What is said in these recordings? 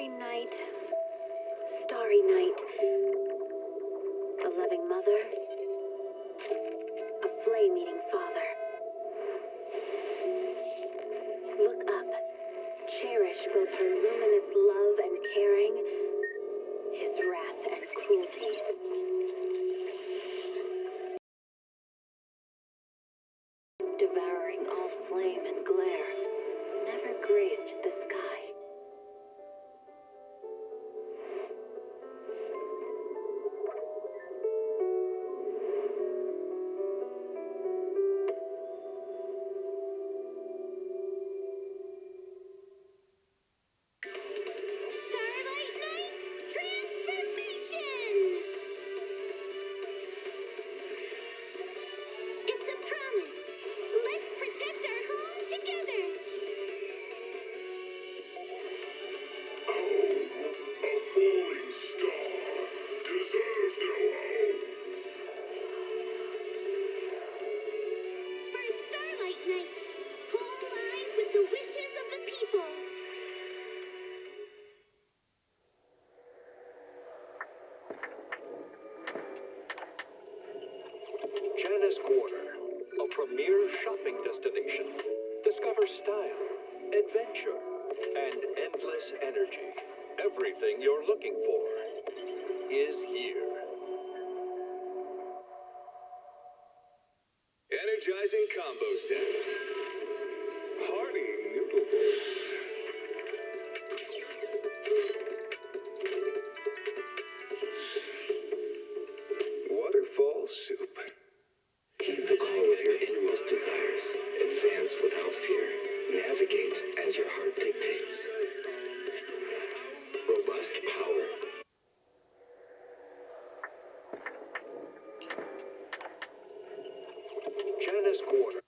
Starry night, starry night. A loving mother, a flame-eating father. Look up, cherish both her luminous love and caring, his wrath and cruelty. Devouring all flame and glare, never graced the sky. Starlight Night Transformation! It's a promise. Let's protect our home together. A falling star deserves no home. For Starlight Night, home lies with the wishes of the people. Jana's Quarter, a premier shopping destination. Discover style, adventure, and endless energy. Everything you're looking for is here. Energizing combo sets. Hearty noodle bowls. Waterfall soup. Keep the call of your innermost desires. Advance without fear. Navigate as your heart dictates. Robust power. Jana's Quarter.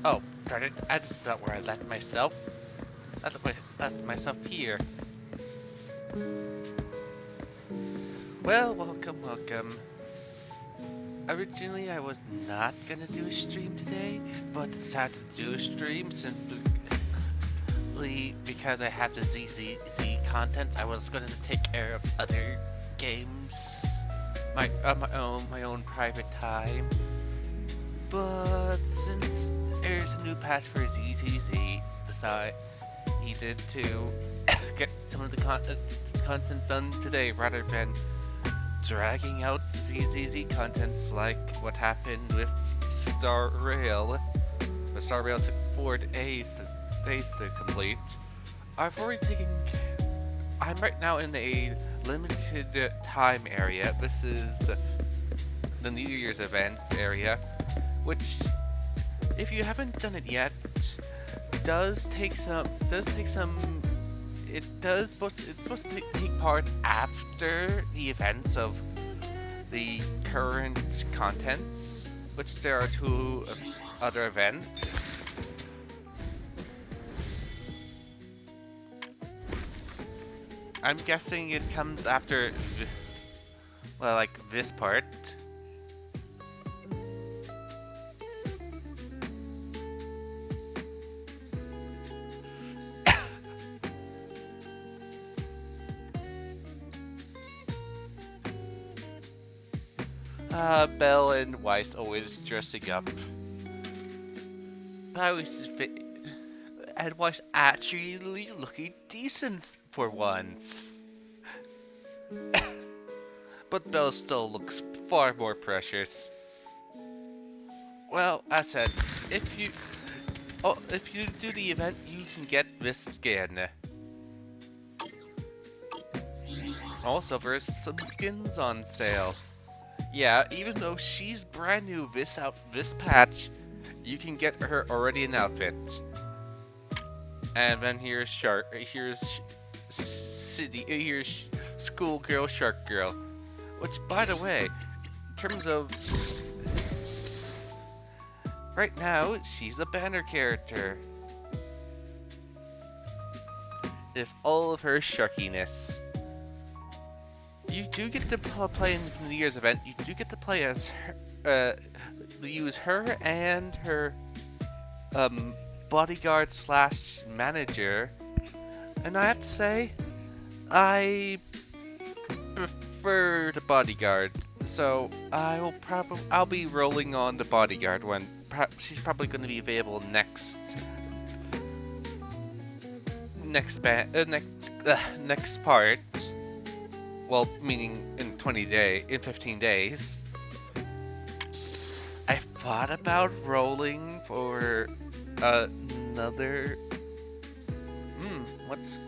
Oh, darn it. That's not where I left myself. I left myself here. Well, welcome. Originally, I was not gonna do a stream today, but decided to do a stream simply because I have the ZZZ contents. I was gonna take care of other games, my own private time. But since there's a new patch for ZZZ, decided to get some of the content done today rather than dragging out ZZZ contents like what happened with Star Rail. The Star Rail took 4 days to complete. I'm right now in a limited time area. This is the New Year's event area, which, if you haven't done it yet, it's supposed to take part after the events of the current contents, which there are 2 other events. I'm guessing it comes after, well, like this part. Belle and Weiss always dressing up. And Weiss actually looking decent for once. But Belle still looks far more precious. Well, as said, if you do the event, you can get this skin. Also, there's some skins on sale. Yeah, even though she's brand new this patch, you can get her already an outfit. And then here's Schoolgirl Shark Girl, which, by the way, in terms of right now, she's a banner character with all of her sharkiness. You do get to play in the New Year's event. You do get to play as her, use her and her bodyguard slash manager, and I have to say, I prefer the bodyguard. So I'll be rolling on the bodyguard when she's probably going to be available next part. Well, meaning in 15 days. I thought about rolling for another. What's.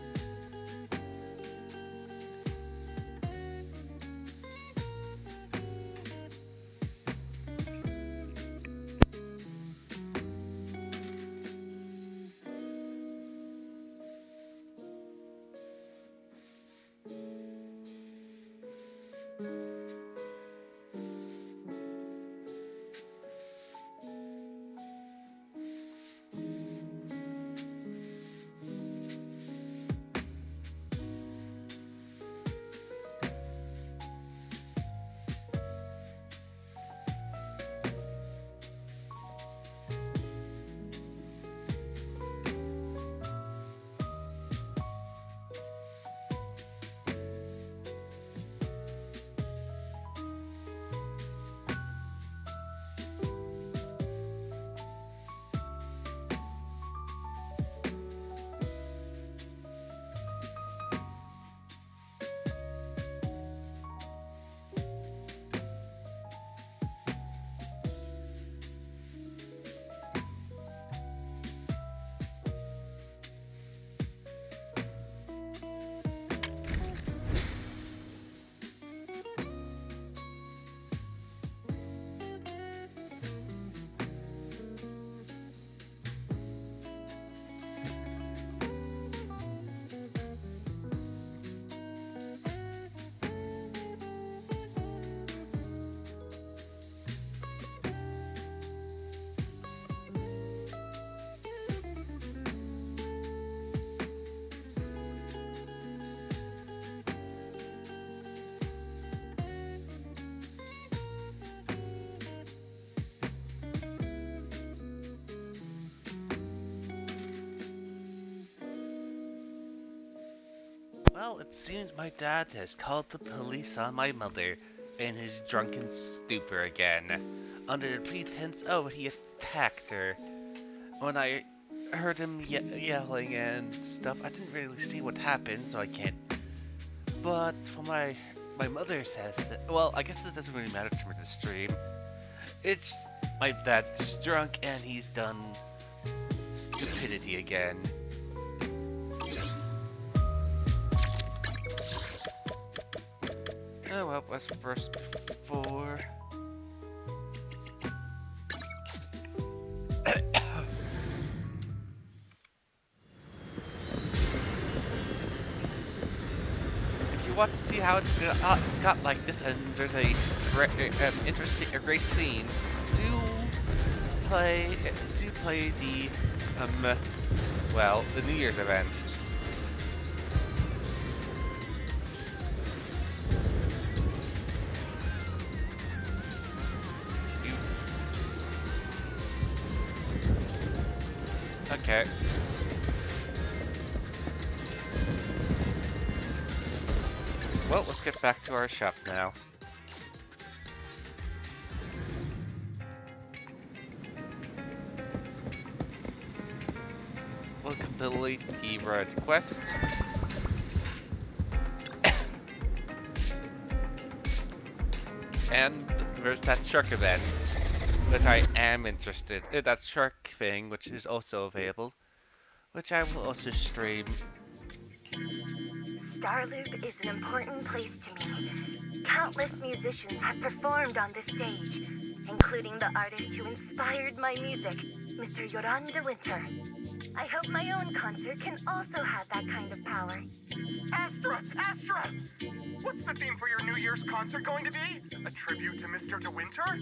Well, it seems my dad has called the police on my mother in his drunken stupor again, under the pretense, he attacked her. When I heard him yelling and stuff, I didn't really see what happened, so I can't. But from my mother says, well, I guess it doesn't really matter to me to stream. It's my dad's drunk and he's done stupidity again. Oh well, what's first before? If you want to see how it got like this, and there's a great scene, do play the the New Year's event. Okay. Well, let's get back to our shop now. We'll complete the red quest. And there's that shark event, which I am interested in. That shark thing, which is also available, which I will also stream. Starloop is an important place to me. Countless musicians have performed on this stage, including the artist who inspired my music, Mr. Yoran de Winter. I hope my own concert can also have that kind of power. Astra! What's the theme for your New Year's concert going to be? A tribute to Mr. De Winter?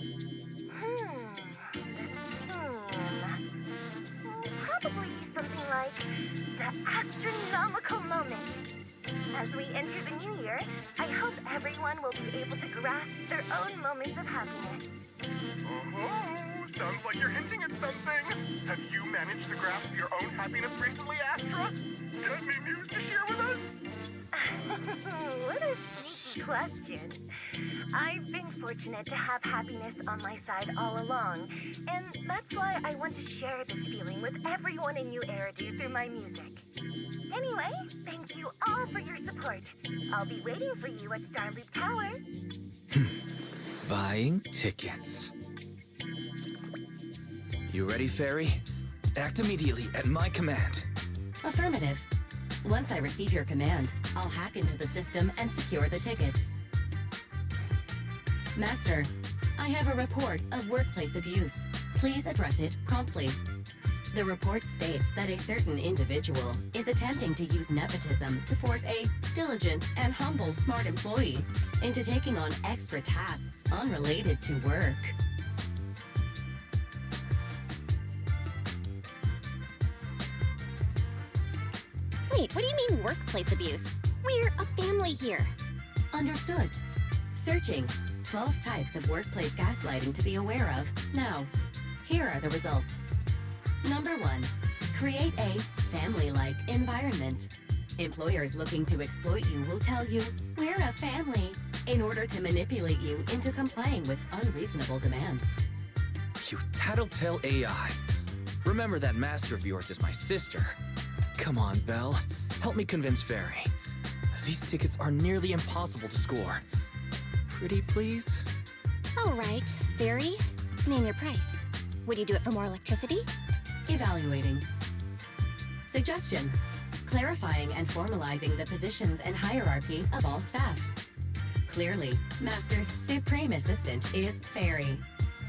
Probably something like the astronomical moment. As we enter the new year, I hope everyone will be able to grasp their own moments of happiness. Oh, sounds like you're hinting at something. Have you managed to grasp your own happiness recently, Astra? Got any news to share with us? What a sneaky question. I've been fortunate to have happiness on my side all along, and that's why I want to share this feeling with everyone in New Eridu through my music. Anyway, thank you all for your support. I'll be waiting for you at Starloop Tower. Buying tickets. You ready, Fairy? Act immediately at my command. Affirmative. Once I receive your command, I'll hack into the system and secure the tickets. Master, I have a report of workplace abuse. Please address it promptly. The report states that a certain individual is attempting to use nepotism to force a diligent and humble smart employee into taking on extra tasks unrelated to work. Wait, what do you mean workplace abuse? We're a family here. Understood. Searching. 12 types of workplace gaslighting to be aware of. Now, here are the results. Number 1. Create a family-like environment. Employers looking to exploit you will tell you, "We're a family," in order to manipulate you into complying with unreasonable demands. You tattletale AI. Remember that master of yours is my sister. Come on, Belle. Help me convince Fairy. These tickets are nearly impossible to score. Pretty please? All right, Fairy. Name your price. Would you do it for more electricity? Evaluating. Suggestion. Clarifying and formalizing the positions and hierarchy of all staff. Clearly, Master's Supreme Assistant is Fairy.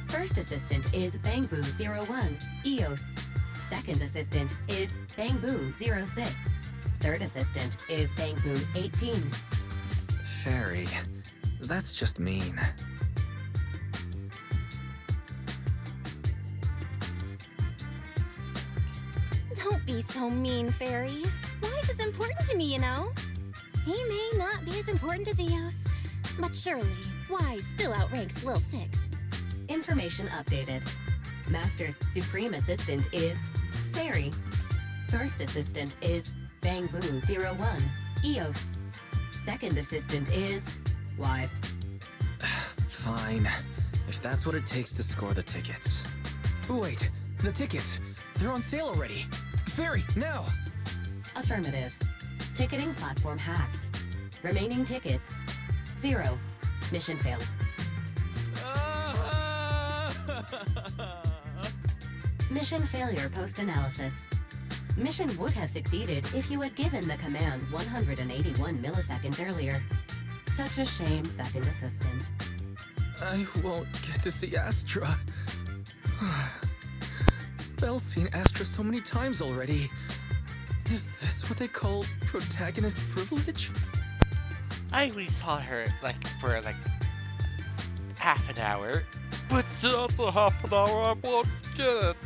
First Assistant is Bangbu 01, EOS. Second Assistant is Bangbu 06. Third Assistant is Bangbu 18. Fairy, that's just mean. Don't be so mean, Fairy. Wise is important to me, you know. He may not be as important as Eos, but surely Wise still outranks Lil Six. Information updated. Master's Supreme Assistant is Fairy. First Assistant is Bangbu 01, EOS. Second Assistant is Wise. Fine. If that's what it takes to score the tickets. Wait, the tickets. They're on sale already. Fairy, now! Affirmative. Ticketing platform hacked. Remaining tickets 0. Mission failed. Mission failure post-analysis. Mission would have succeeded if you had given the command 181 milliseconds earlier. Such a shame, Second Assistant. I won't get to see Astra. Belle's seen Astra so many times already. Is this what they call protagonist privilege? I only saw her for half an hour, but that's a half an hour I won't get.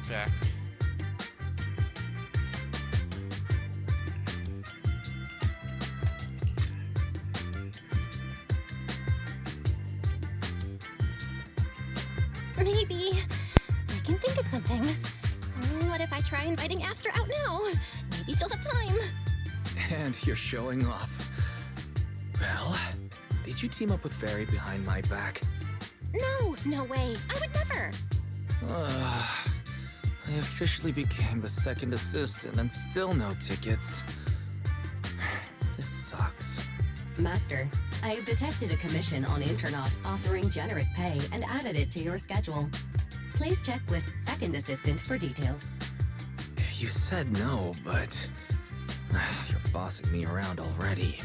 back. Maybe I can think of something. What if I try inviting Astra out now? Maybe she'll have time. And you're showing off. Belle, did you team up with Fairy behind my back? No way. I would never. I officially became the second assistant and still no tickets. This sucks. Master, I have detected a commission on Internaut offering generous pay and added it to your schedule. Please check with second assistant for details. You said no, but you're bossing me around already.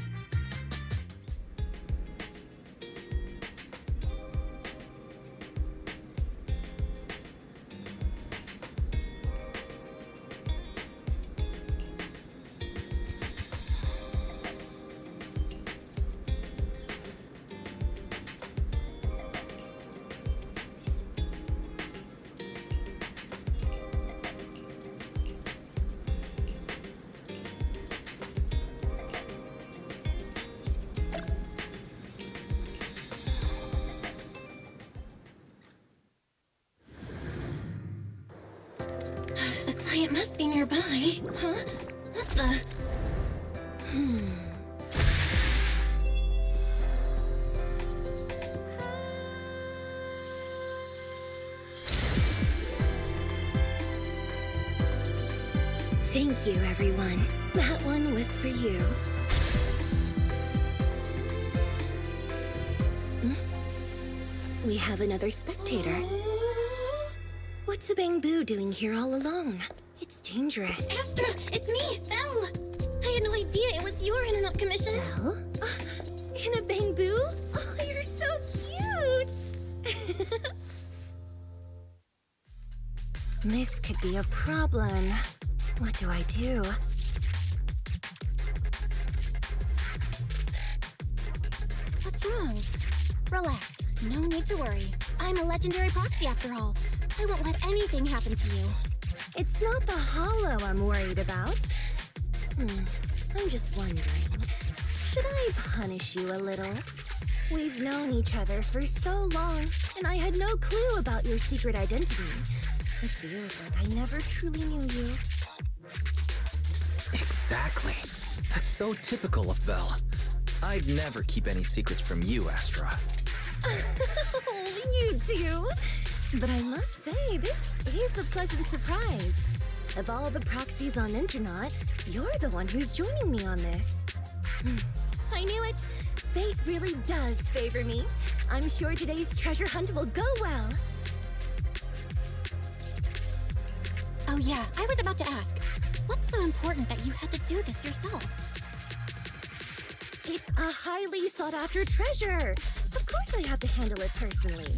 The client must be nearby. Huh? What the? Thank you, everyone. That one was for you. We have another spectator. What's a bamboo doing here all alone? It's dangerous. Astra, it's me, Belle. I had no idea it was your internet commission. Belle? In a bamboo? Oh, you're so cute! This could be a problem. What do I do? What's wrong? Relax. No need to worry. I'm a legendary proxy after all. I won't let anything happen to you. It's not the hollow I'm worried about. I'm just wondering, should I punish you a little? We've known each other for so long, and I had no clue about your secret identity. It feels like I never truly knew you. Exactly. That's so typical of Belle. I'd never keep any secrets from you, Astra. You do? But I must say, this is a pleasant surprise. Of all the proxies on Internaut, you're the one who's joining me on this. I knew it. Fate really does favor me. I'm sure today's treasure hunt will go well. Oh yeah, I was about to ask. What's so important that you had to do this yourself? It's a highly sought-after treasure. Of course I have to handle it personally.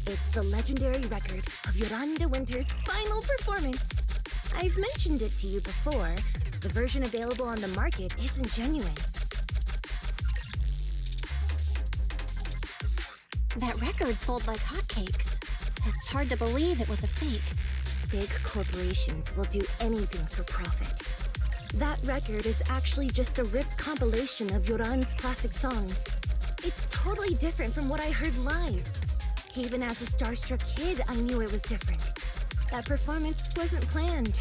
It's the legendary record of Yoran de Winter's final performance. I've mentioned it to you before. The version available on the market isn't genuine. That record sold like hotcakes. It's hard to believe it was a fake. Big corporations will do anything for profit. That record is actually just a ripped compilation of Yoran's classic songs. It's totally different from what I heard live. Even as a starstruck kid, I knew it was different. That performance wasn't planned.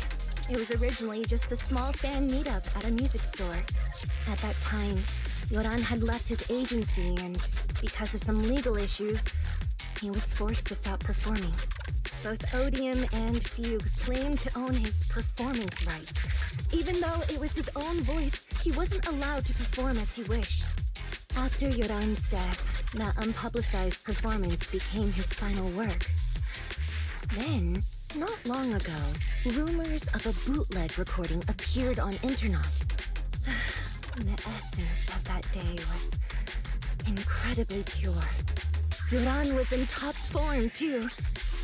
It was originally just a small fan meetup at a music store. At that time, Yoran had left his agency, and because of some legal issues, he was forced to stop performing. Both Odium and Fugue claimed to own his performance rights. Even though it was his own voice, he wasn't allowed to perform as he wished. After Yoran's death, that unpublicized performance became his final work. Then, not long ago, rumors of a bootleg recording appeared on Internaut. The essence of that day was incredibly pure. Yoran was in top form, too.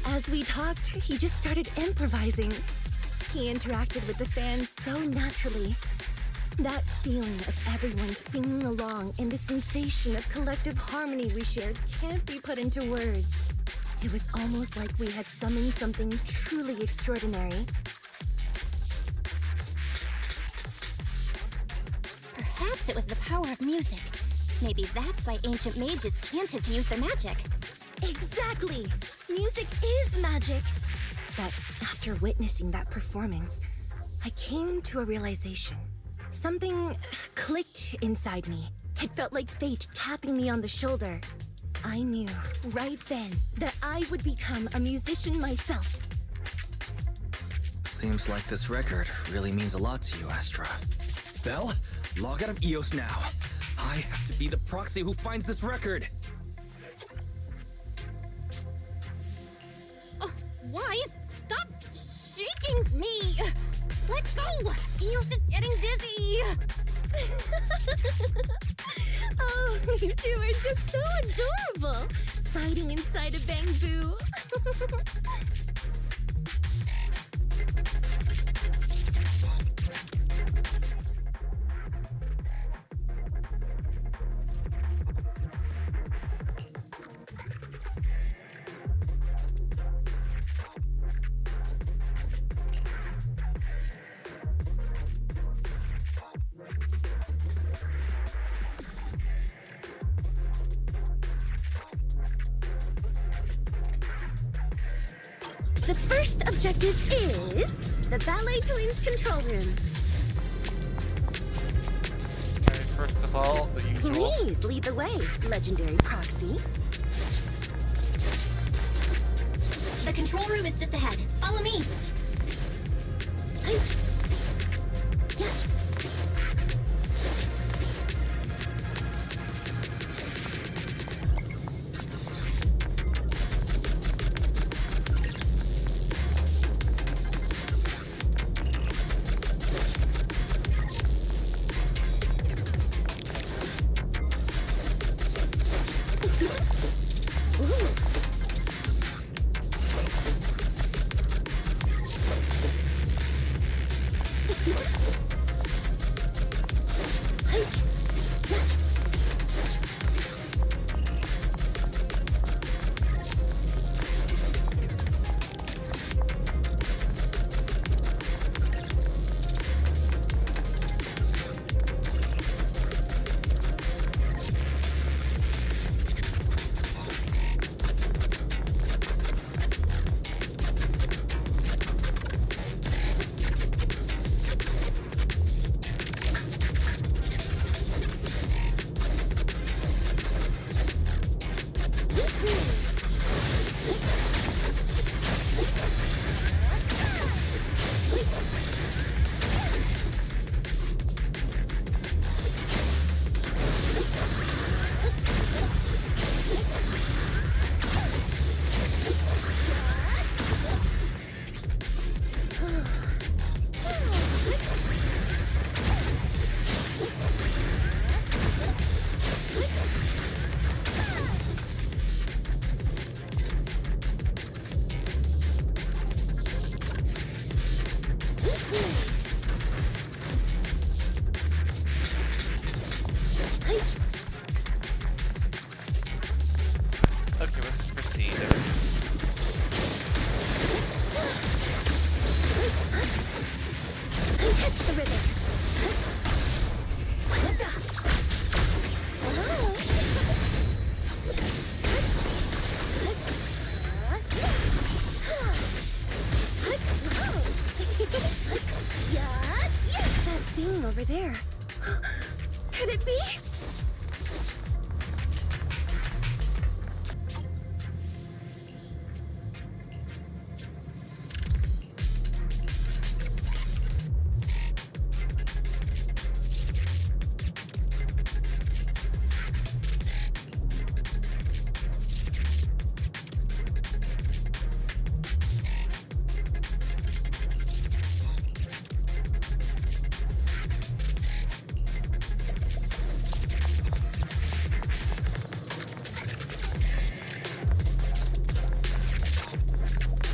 As we talked, he just started improvising. He interacted with the fans so naturally. That feeling of everyone singing along and the sensation of collective harmony we shared can't be put into words. It was almost like we had summoned something truly extraordinary. Perhaps it was the power of music. Maybe that's why ancient mages chanted to use their magic. Exactly! Music is magic! But after witnessing that performance, I came to a realization. Something clicked inside me. It felt like fate tapping me on the shoulder. I knew right then that I would become a musician myself. Seems like this record really means a lot to you, Astra. Belle, log out of EOS now. I have to be the proxy who finds this record. Wise, stop shaking me! Let go! Eos is getting dizzy! Oh, you two are just so adorable! Fighting inside a bamboo. The first objective is the Ballet Twins control room. Okay, first of all, the usual. Please lead the way, legendary proxy. The control room is just ahead. Follow me! Okay, let's proceed. Catch the rhythm. That thing over there. Could it be?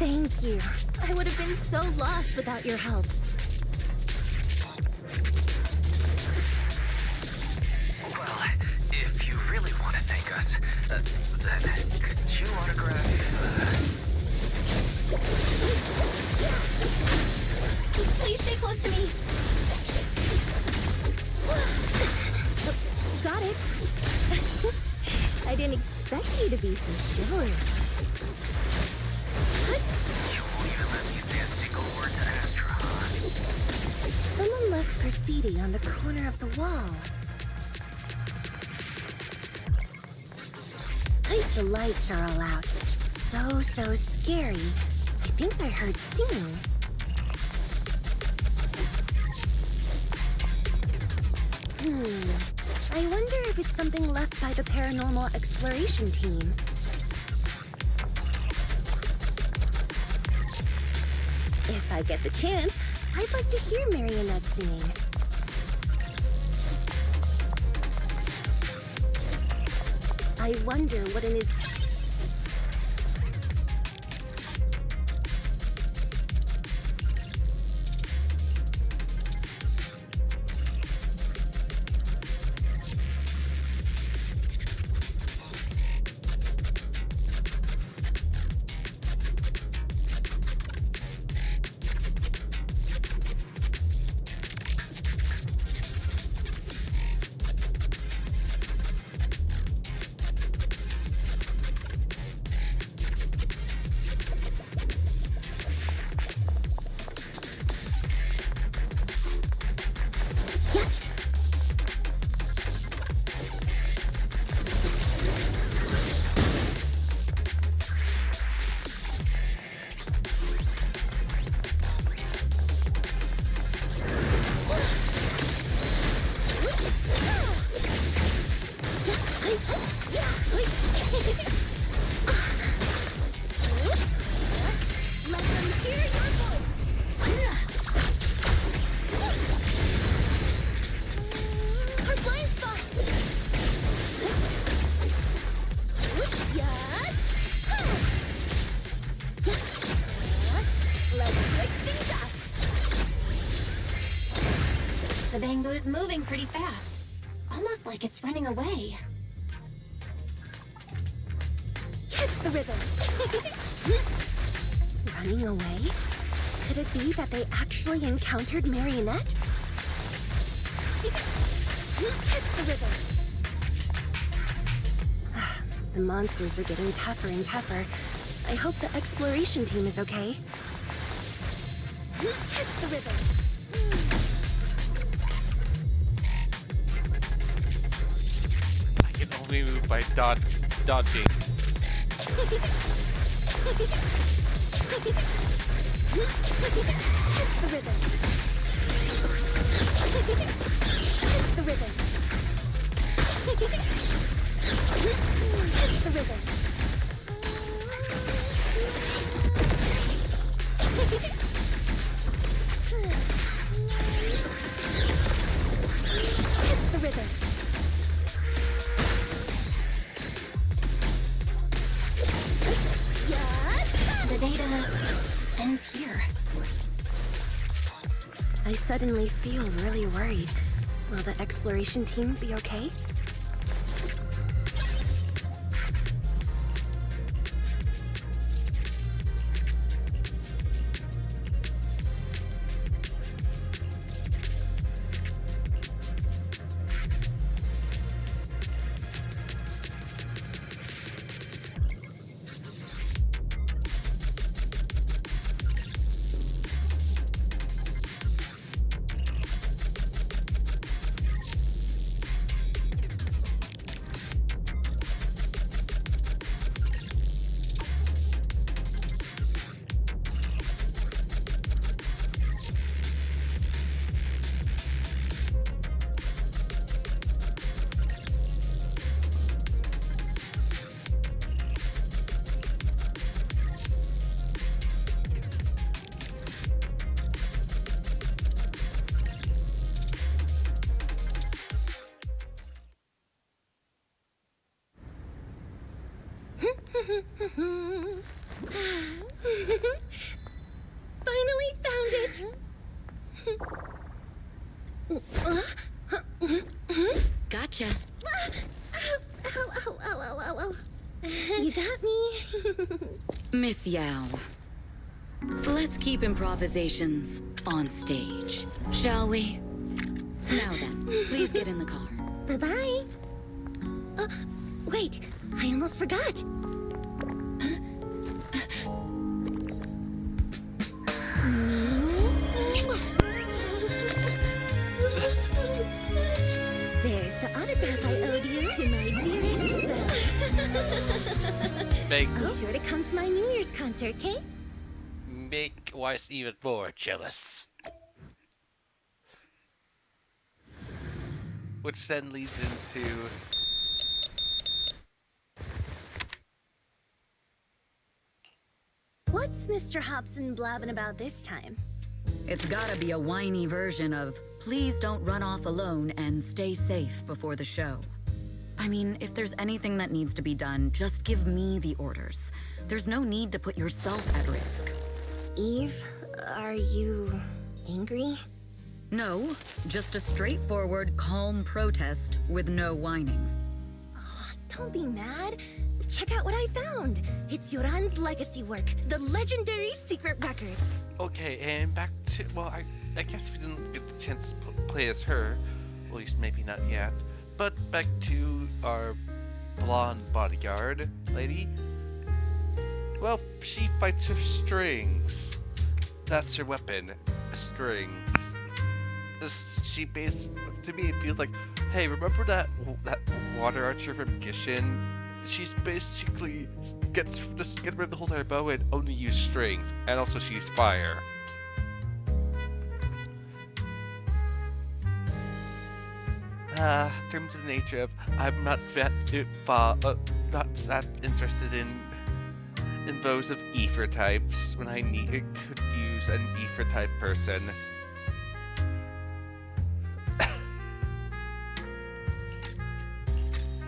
Thank you. I would have been so lost without your help. Well, if you really want to thank Gus. Could you autograph... Please stay close to me. Got it. I didn't expect you to be so chivalrous. You won't even let me say a single word to Astra, huh? Someone left graffiti on the corner of the wall. The lights are all out. So scary. I think I heard singing. I wonder if it's something left by the paranormal exploration team. If I get the chance, I'd like to hear Marionette singing. I wonder what an... The bamboo's moving pretty fast. Almost like it's running away. Catch the rhythm! Running away? Could it be that they actually encountered Marionette? Catch the rhythm! The monsters are getting tougher and tougher. I hope the exploration team is okay. Catch the rhythm! I can only move by dodging. Catch the rhythm! Catch the rhythm! Catch the rhythm! Catch the rhythm! The data ends here. I suddenly feel really worried. Will the exploration team be okay? Finally found it! Gotcha. Ow, ow, ow, ow, ow. You got me. Miss Yao, let's keep improvisations on stage, shall we? Now then, please get in the car. Bye-bye. Wait, I almost forgot. There's the autograph I owed you to my dearest Belle. Be sure to come to my New Year's concert, okay? Make Weiss even more jealous. Which then leads into... What's Mr. Hobson blabbing about this time? It's gotta be a whiny version of, please don't run off alone and stay safe before the show. I mean, if there's anything that needs to be done, just give me the orders. There's no need to put yourself at risk. Eve, are you angry? No, just a straightforward, calm protest with no whining. Oh, don't be mad. Check out what I found. It's Yoran's legacy work, the legendary secret record. Okay, and back to... Well, I guess we didn't get the chance to play as her. At least maybe not yet. But back to our blonde bodyguard lady. Well, she fights with strings. That's her weapon. Strings. She to me it feels like, hey, remember that water archer from Gishin? She's basically just get rid of the whole entire bow and only use strings, and also she's fire. In terms of the nature of, I'm not that interested in those of ether types when I could use an ether type person.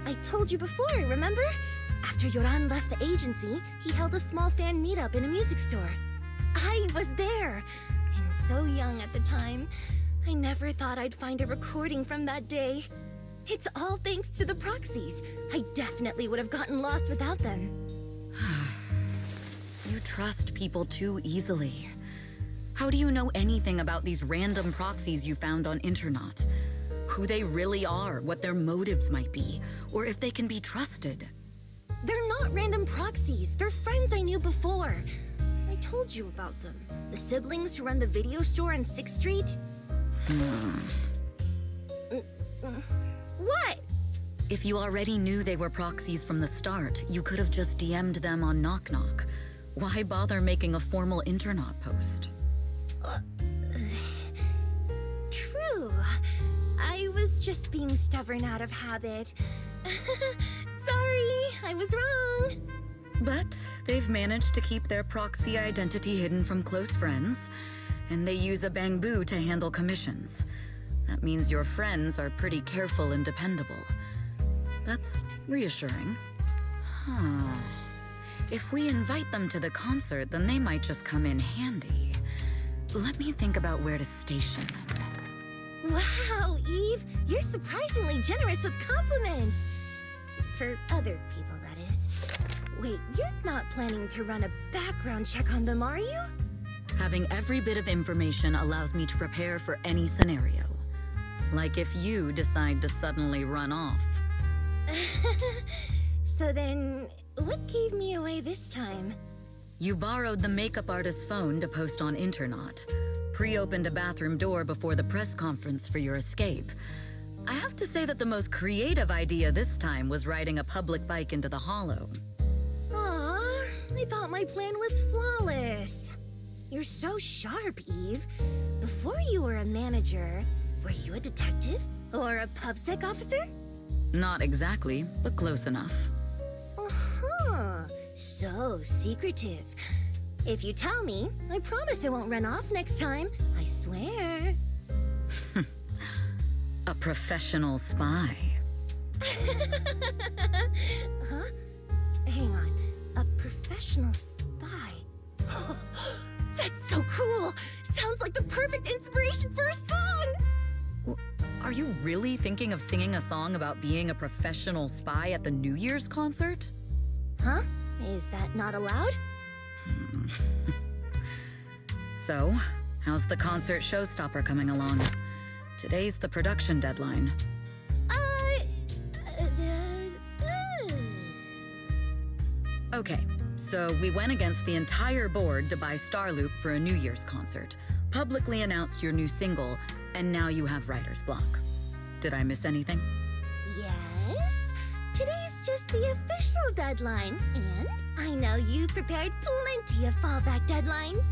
I told you before, remember? After Yoran left the agency, he held a small fan meetup in a music store. I was there, and so young at the time. I never thought I'd find a recording from that day. It's all thanks to the proxies. I definitely would have gotten lost without them. You trust people too easily. How do you know anything about these random proxies you found on Internaut? Who they really are, what their motives might be, or if they can be trusted? They're not random proxies. They're friends I knew before. I told you about them. The siblings who run the video store on 6th Street. What? If you already knew they were proxies from the start, you could have just DM'd them on Knock Knock. Why bother making a formal Internaut post? True. I was just being stubborn out of habit. Sorry, I was wrong. But they've managed to keep their proxy identity hidden from close friends, and they use a bamboo to handle commissions. That means your friends are pretty careful and dependable. That's reassuring. Huh. If we invite them to the concert, then they might just come in handy. Let me think about where to station them. Wow, Eve, you're surprisingly generous with compliments. For other people, that is. Wait, you're not planning to run a background check on them, are you? Having every bit of information allows me to prepare for any scenario. Like if you decide to suddenly run off. So then, what gave me away this time? You borrowed the makeup artist's phone to post on Internaut. Pre-opened a bathroom door before the press conference for your escape. I have to say that the most creative idea this time was riding a public bike into the hollow. Aw, I thought my plan was flawless. You're so sharp, Eve. Before you were a manager, were you a detective? Or a PubSec officer? Not exactly, but close enough. Uh-huh. So secretive. If you tell me, I promise I won't run off next time. I swear. A professional spy. Huh? Hang on. A professional spy. That's so cool! Sounds like the perfect inspiration for a song! Are you really thinking of singing a song about being a professional spy at the New Year's concert? Huh? Is that not allowed? So, how's the concert showstopper coming along? Today's the production deadline. Okay, so we went against the entire board to buy Starloop for a New Year's concert, publicly announced your new single, and now you have writer's block. Did I miss anything? Yes. Today's just the official deadline, and I know you prepared plenty of fallback deadlines.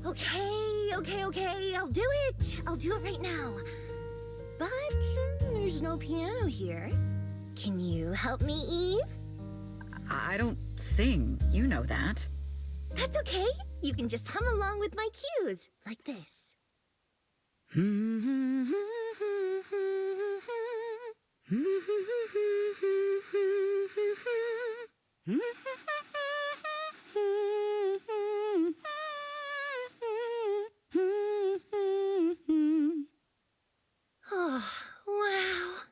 Okay, I'll do it. I'll do it right now. But there's no piano here. Can you help me, Eve? I don't sing, you know that. That's okay. You can just hum along with my cues, like this. Oh, wow.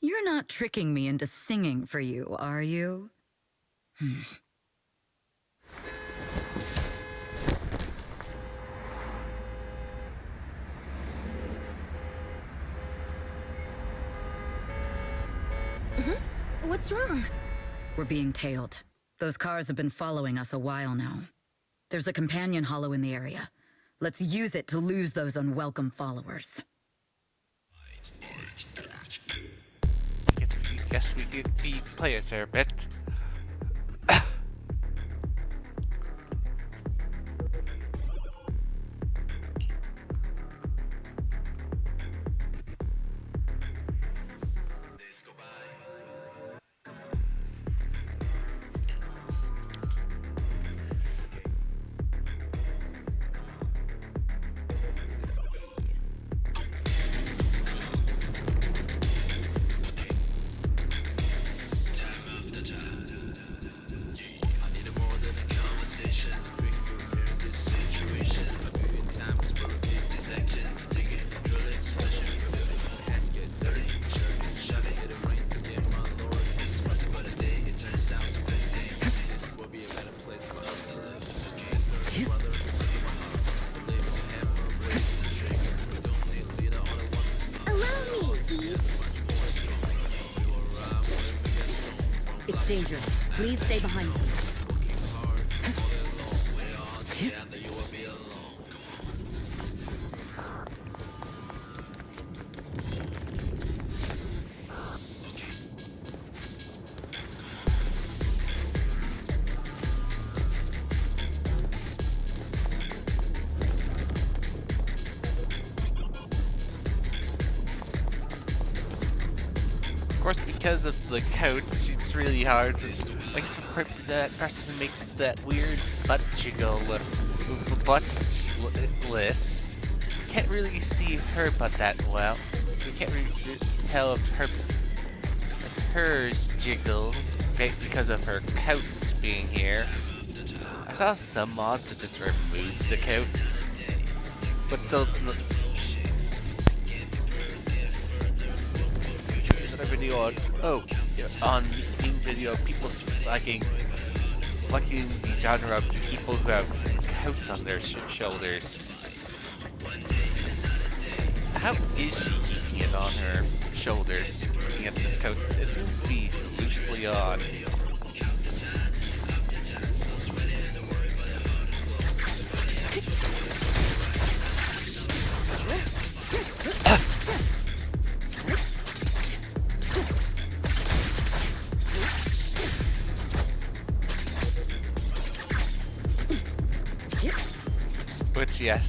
You're not tricking me into singing for you, are you? What's wrong? We're being tailed. Those cars have been following us a while now. There's a companion hollow in the area. Let's use it to lose those unwelcome followers. Guess we could be players there a bit. It's dangerous. Please stay behind me. Of course, because of the couch, it's really hard. Like, that person makes that weird butt jiggle butt list. You can't really see her butt that well. You can't really tell if hers jiggles because of her couch being here. I saw some mods that just removed the couch, but still. Video on new video, people liking the genre of people who have coats on their shoulders. How is she keeping it on her shoulders? Looking at this coat, it seems to be loosely on. Which, yes.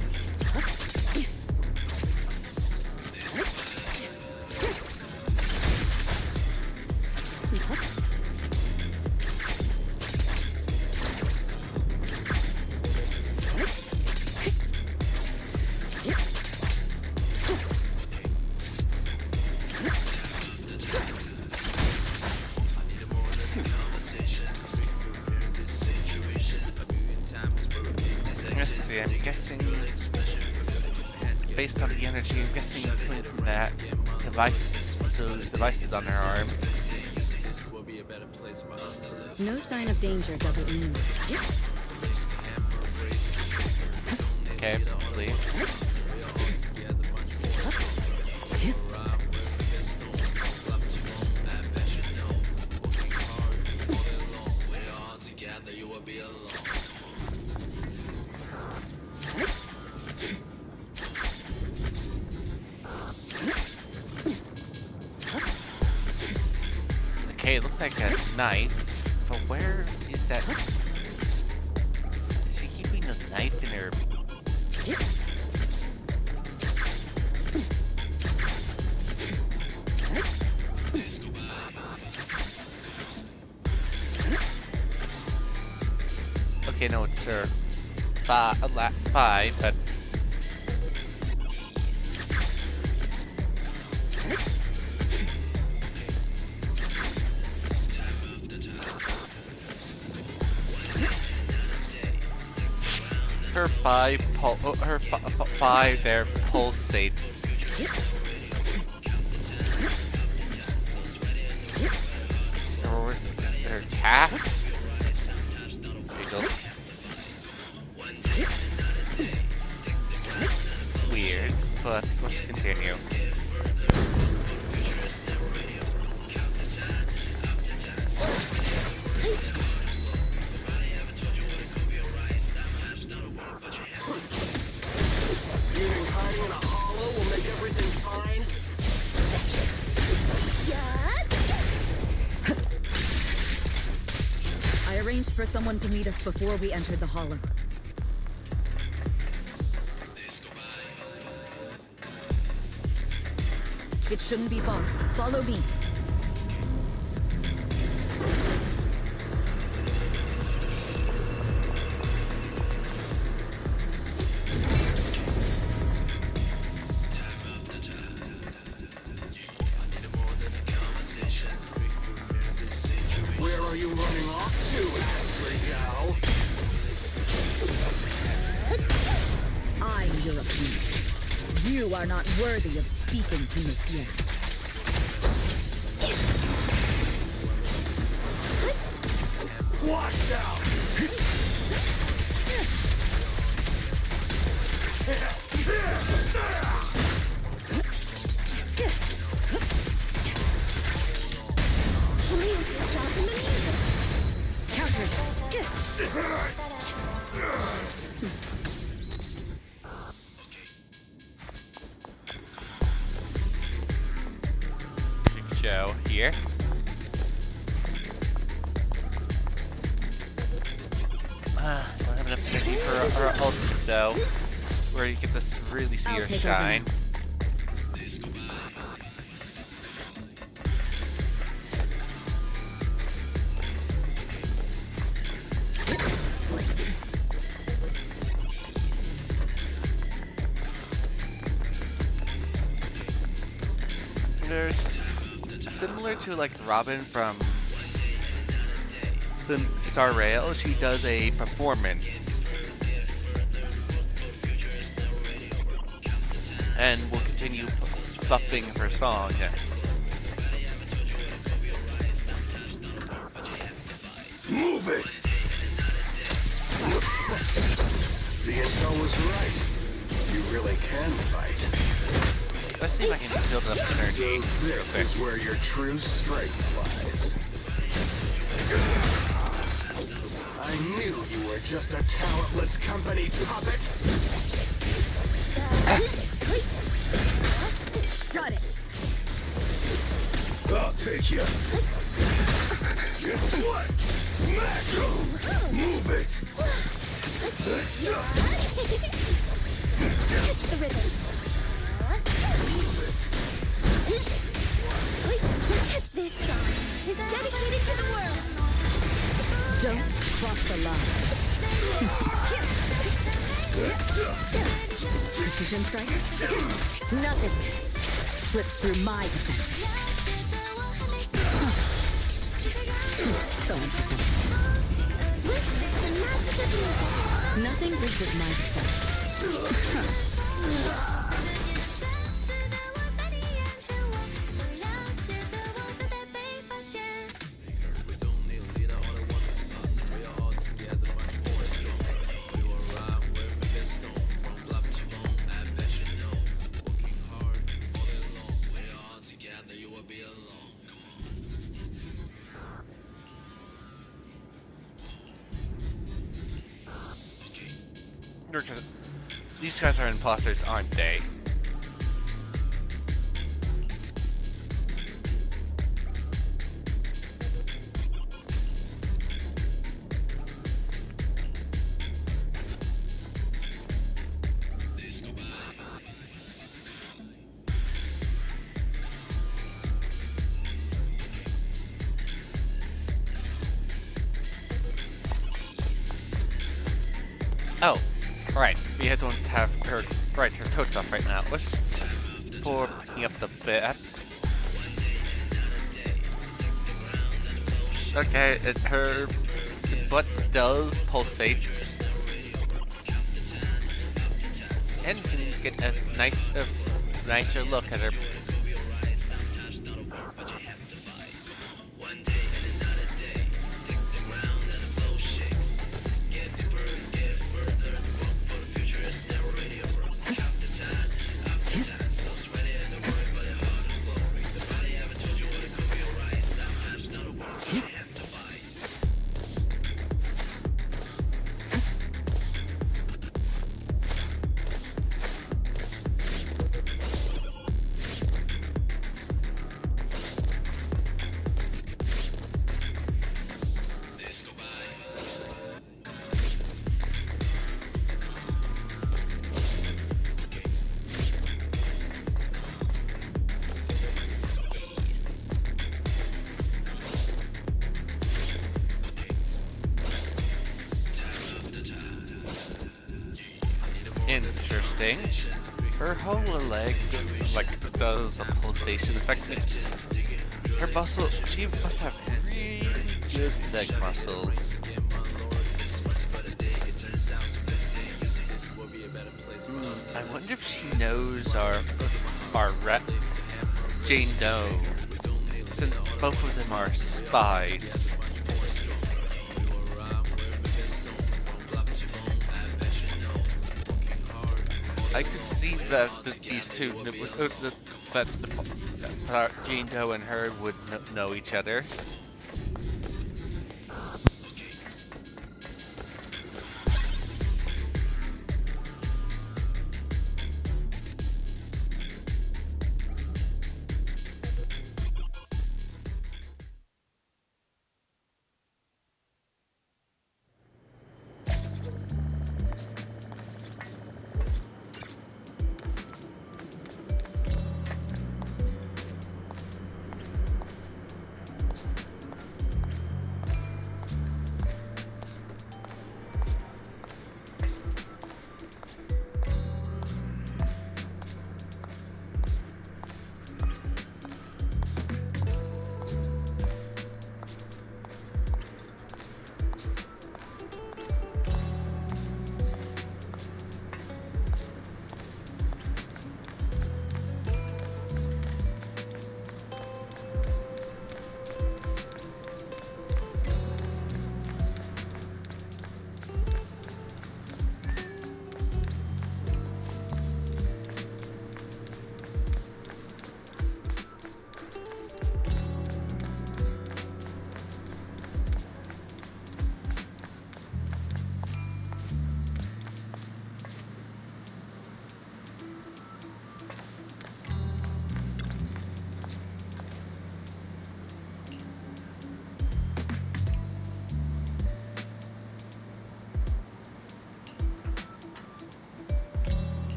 Let's see, I'm guessing, based on the energy, I'm guessing it's coming from that device those devices on her arm. No sign of danger doesn't mean. Okay, please. Okay, it looks like a knife, but where is that? Is she keeping a knife in her? Okay, no, it's her five, but her five there pulsates. Her calves? Weird, but let's continue. I arranged for someone to meet us before we entered the hollow. It shouldn't be far. Follow me. Where are you running off to, Ashley gal? I'm your opponent. You are not worthy of speaking to Miss Yang. Watch out! Counter. Show here. Don't have enough energy for her ultimate though, where you get to really see her shine. There's similar to like Robin from the Star Rail, she does a performance and will continue buffing her song. Move it! The intel was right. You really can fight. Let's see if I can build up energy. So this is where your true strength lies. I knew you were just a talentless company puppet. Shut it. I'll take you. Guess what? Smash him! Move it! Catch the rhythm. Look at this song. It's dedicated to the world. Don't cross the line. Precision strike? Nothing slips through my defense. So unforgiving. Nothing reaches my defense. These guys are imposters, aren't they? Oh, right. We don't have her coats off right now. Let's for picking up the bit. Okay, her butt does pulsate, and you can get a nicer look at her. Interesting. Her whole leg, does a pulsation effect. Her muscle, she must have really good leg muscles. I wonder if she knows our rep, Jane Doe, since both of them are spies. I could see that these two, that Jane Doe and her would know each other.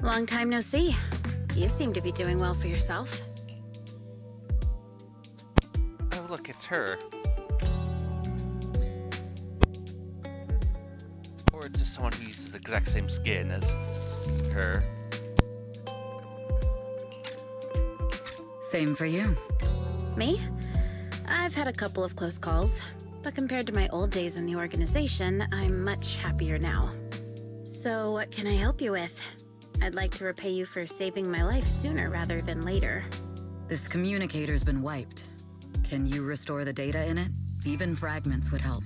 Long time no see. You seem to be doing well for yourself. Oh, look, it's her. Or just someone who uses the exact same skin as her. Same for you. Me? I've had a couple of close calls, but compared to my old days in the organization, I'm much happier now. So what can I help you with? I'd like to repay you for saving my life sooner rather than later. This communicator's been wiped. Can you restore the data in it? Even fragments would help.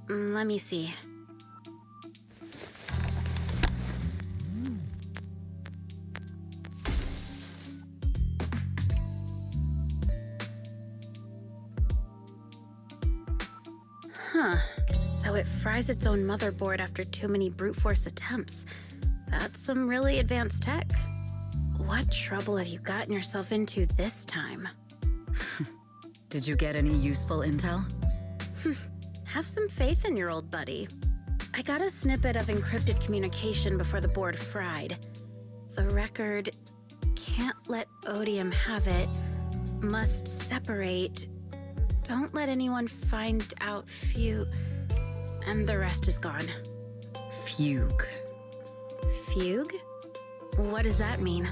Let me see. Huh. So it fries its own motherboard after too many brute force attempts. That's some really advanced tech. What trouble have you gotten yourself into this time? Did you get any useful intel? Have some faith in your old buddy. I got a snippet of encrypted communication before the board fried. The record can't let Odium have it. Must separate. Don't let anyone find out and the rest is gone. Fugue. Fugue? What does that mean?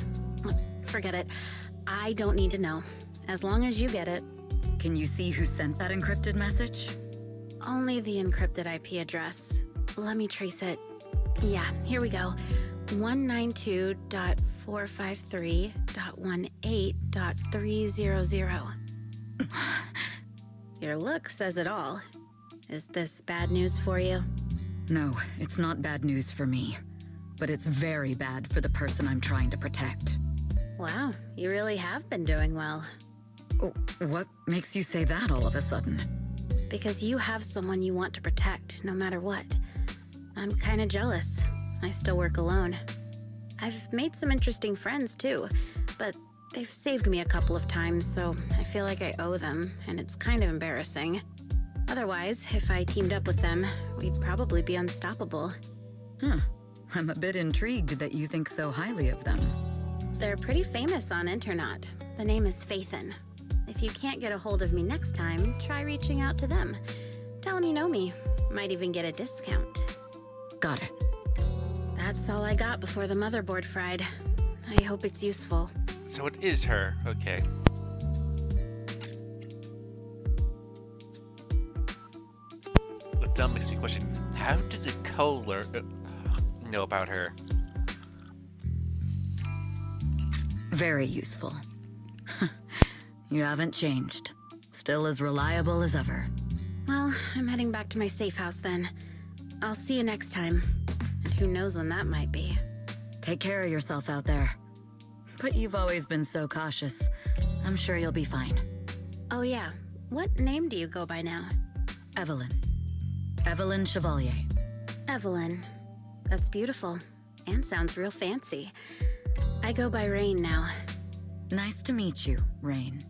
Forget it. I don't need to know. As long as you get it. Can you see who sent that encrypted message? Only the encrypted IP address. Let me trace it. Yeah, here we go. 192.453.18.300. Your look says it all. Is this bad news for you? No, it's not bad news for me. But it's very bad for the person I'm trying to protect. Wow, you really have been doing well. Oh, what makes you say that all of a sudden? Because you have someone you want to protect, no matter what. I'm kinda jealous. I still work alone. I've made some interesting friends, too, but they've saved me a couple of times, so I feel like I owe them, and it's kind of embarrassing. Otherwise, if I teamed up with them, we'd probably be unstoppable. I'm a bit intrigued that you think so highly of them. They're pretty famous on Internet. The name is Faithin. If you can't get a hold of me next time, try reaching out to them. Tell them you know me. Might even get a discount. Got it. That's all I got before the motherboard fried. I hope it's useful. So it is her. Okay. But that makes me question, how did the Kohler know about her? Very useful. You haven't changed. Still as reliable as ever. Well, I'm heading back to my safe house then. I'll see you next time. And who knows when that might be. Take care of yourself out there. But you've always been so cautious. I'm sure you'll be fine. Oh yeah, what name do you go by now? Evelyn. Evelyn Chevalier. Evelyn. That's beautiful. And sounds real fancy. I go by Rain now. Nice to meet you, Rain.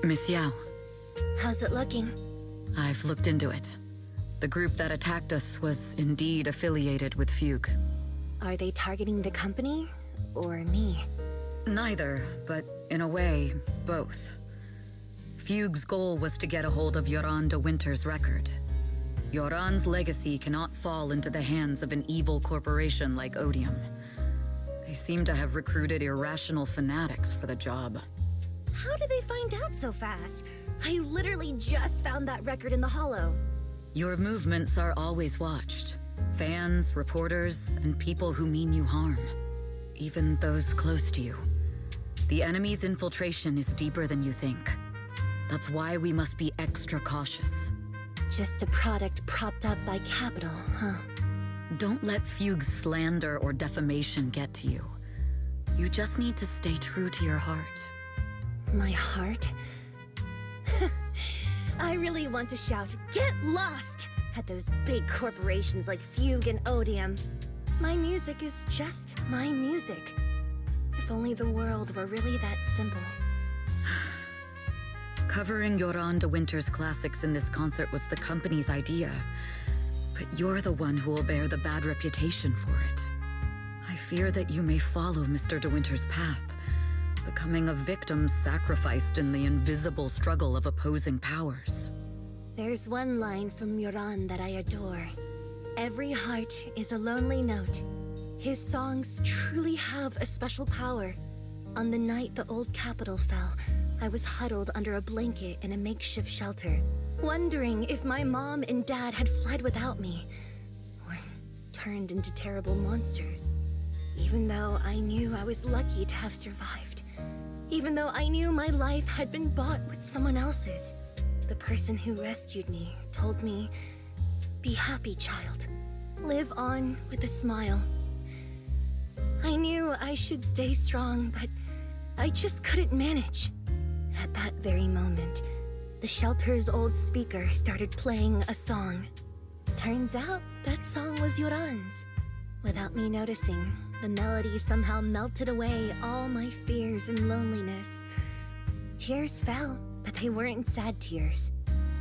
Miss Yao. How's it looking? I've looked into it. The group that attacked us was indeed affiliated with Fugue. Are they targeting the company or me? Neither, but in a way, both. Fugue's goal was to get a hold of Yoran de Winter's record. Yoran's legacy cannot fall into the hands of an evil corporation like Odium. They seem to have recruited irrational fanatics for the job. How did they find out so fast? I literally just found that record in the hollow. Your movements are always watched. Fans, reporters, and people who mean you harm. Even those close to you. The enemy's infiltration is deeper than you think. That's why we must be extra cautious. Just a product propped up by capital, huh? Don't let Fugue's slander or defamation get to you. You just need to stay true to your heart. My heart? I really want to shout, "Get lost!" at those big corporations like Fugue and Odium. My music is just my music. If only the world were really that simple. Covering Yoran de Winter's classics in this concert was the company's idea, but you're the one who will bear the bad reputation for it. I fear that you may follow Mr. de Winter's path, becoming a victim sacrificed in the invisible struggle of opposing powers. There's one line from Yoran that I adore. Every heart is a lonely note. His songs truly have a special power. On the night the old capital fell, I was huddled under a blanket in a makeshift shelter, wondering if my mom and dad had fled without me, or turned into terrible monsters. Even though I knew I was lucky to have survived. Even though I knew my life had been bought with someone else's. The person who rescued me told me, "Be happy, child. Live on with a smile." I knew I should stay strong, but I just couldn't manage. At that very moment, the shelter's old speaker started playing a song. Turns out that song was Yoran's. Without me noticing, the melody somehow melted away all my fears and loneliness. Tears fell, but they weren't sad tears.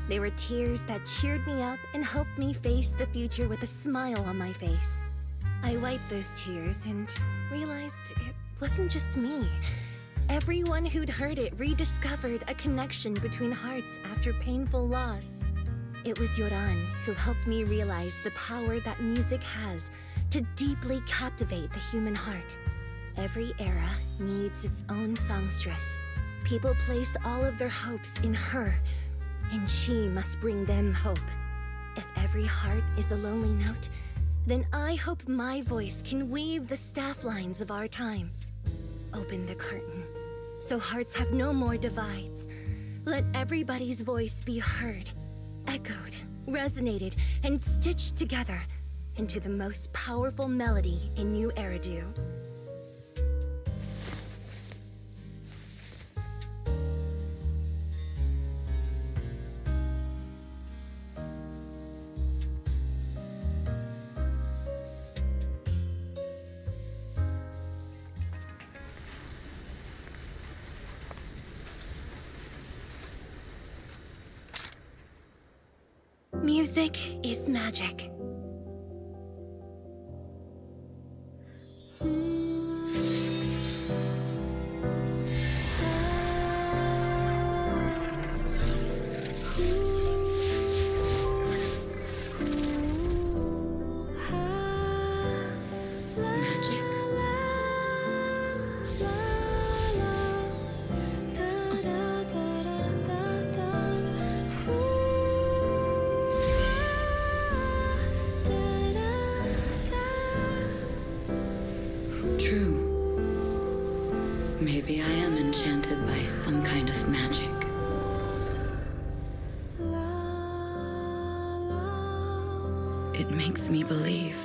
They were tears that cheered me up and helped me face the future with a smile on my face. I wiped those tears and realized it wasn't just me. Everyone who'd heard it rediscovered a connection between hearts after painful loss. It was Yoran who helped me realize the power that music has to deeply captivate the human heart. Every era needs its own songstress. People place all of their hopes in her, and she must bring them hope. If every heart is a lonely note, then I hope my voice can weave the staff lines of our times. Open the curtain, so hearts have no more divides. Let everybody's voice be heard, echoed, resonated, and stitched together into the most powerful melody in New Eridu. Music is magic. Maybe I am enchanted by some kind of magic. It makes me believe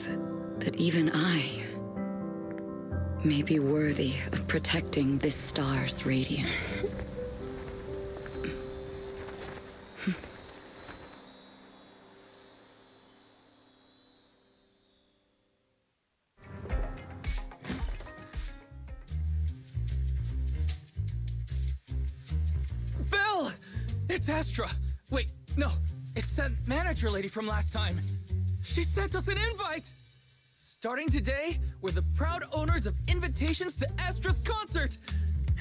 that even I may be worthy of protecting this star's radiance. It's Astra! Wait, no, it's that manager lady from last time. She sent us an invite! Starting today, we're the proud owners of invitations to Astra's concert!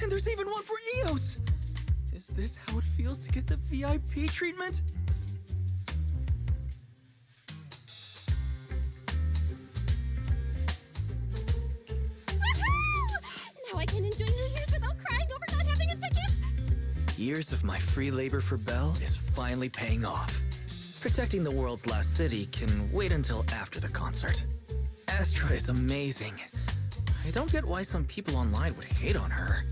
And there's even one for EOS! Is this how it feels to get the VIP treatment? Now I can enjoy New Year's without crying over not having a ticket! Years of my free labor for Belle is finally paying off. Protecting the world's last city can wait until after the concert. Astra is amazing. I don't get why some people online would hate on her.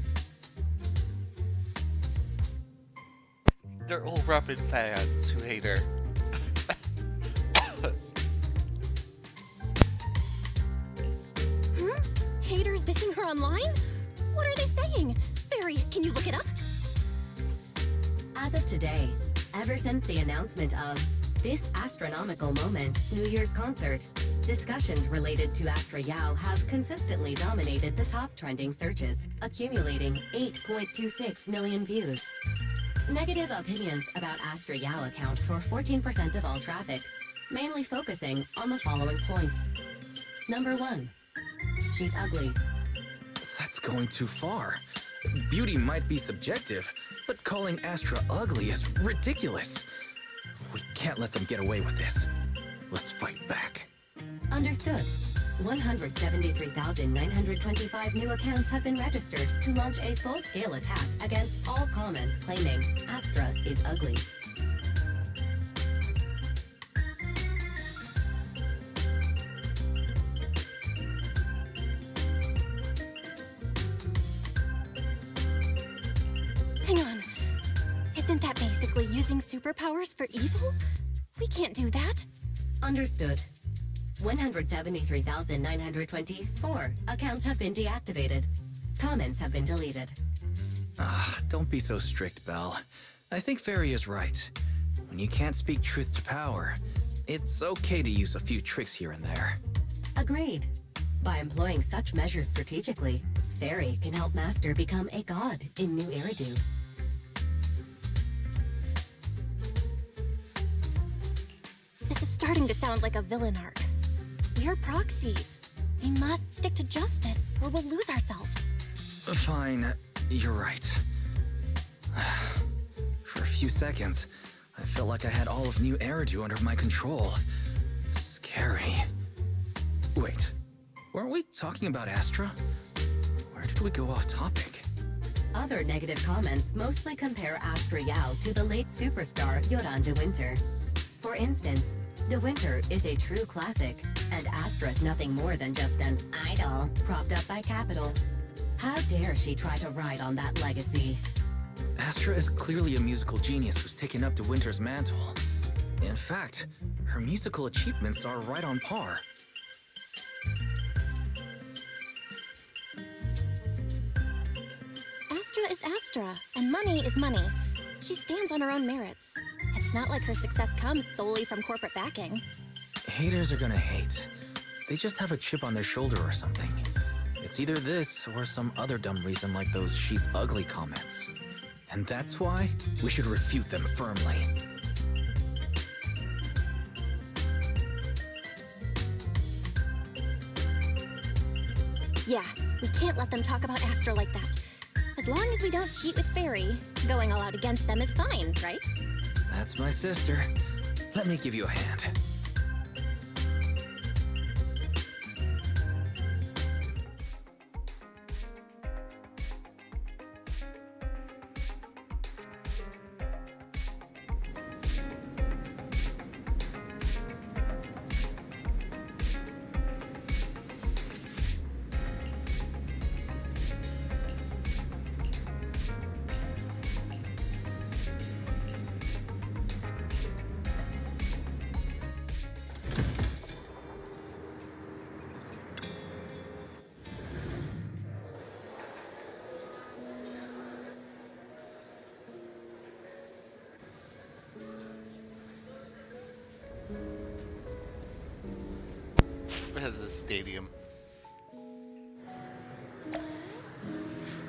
They're all Robin fans who hate her. Haters dissing her online? What are they saying? Fairy, can you look it up? As of today, ever since the announcement of this astronomical moment, New Year's concert, discussions related to Astra Yao have consistently dominated the top trending searches, accumulating 8.26 million views. Negative opinions about Astra Yao account for 14% of all traffic, mainly focusing on the following points. Number 1, she's ugly. That's going too far. Beauty might be subjective, but calling Astra ugly is ridiculous. We can't let them get away with this. Let's fight back. Understood. 173,925 new accounts have been registered to launch a full-scale attack against all comments claiming Astra is ugly. Hang on. Isn't that basically using superpowers for evil? We can't do that. Understood. 173,924 accounts have been deactivated. Comments have been deleted. Don't be so strict, Belle. I think Fairy is right. When you can't speak truth to power, it's okay to use a few tricks here and there. Agreed. By employing such measures strategically, Fairy can help Master become a god in New Eridu. This is starting to sound like a villain arc. We're proxies. We must stick to justice, or we'll lose ourselves. Fine, you're right. For a few seconds, I felt like I had all of New Eridu under my control. Scary. Wait, weren't we talking about Astra? Where did we go off topic? Other negative comments mostly compare Astra Yao to the late superstar Yoran de Winter. For instance, De Winter is a true classic, and Astra's nothing more than just an idol propped up by capital. How dare she try to ride on that legacy? Astra is clearly a musical genius who's taken up De Winter's mantle. In fact, her musical achievements are right on par. Astra is Astra, and money is money. She stands on her own merits. It's not like her success comes solely from corporate backing. Haters are gonna hate. They just have a chip on their shoulder or something. It's either this or some other dumb reason like those "she's ugly" comments. And that's why we should refute them firmly. Yeah, we can't let them talk about Astra like that. As long as we don't cheat with Fairy, going all out against them is fine, right? That's my sister. Let me give you a hand. As a stadium.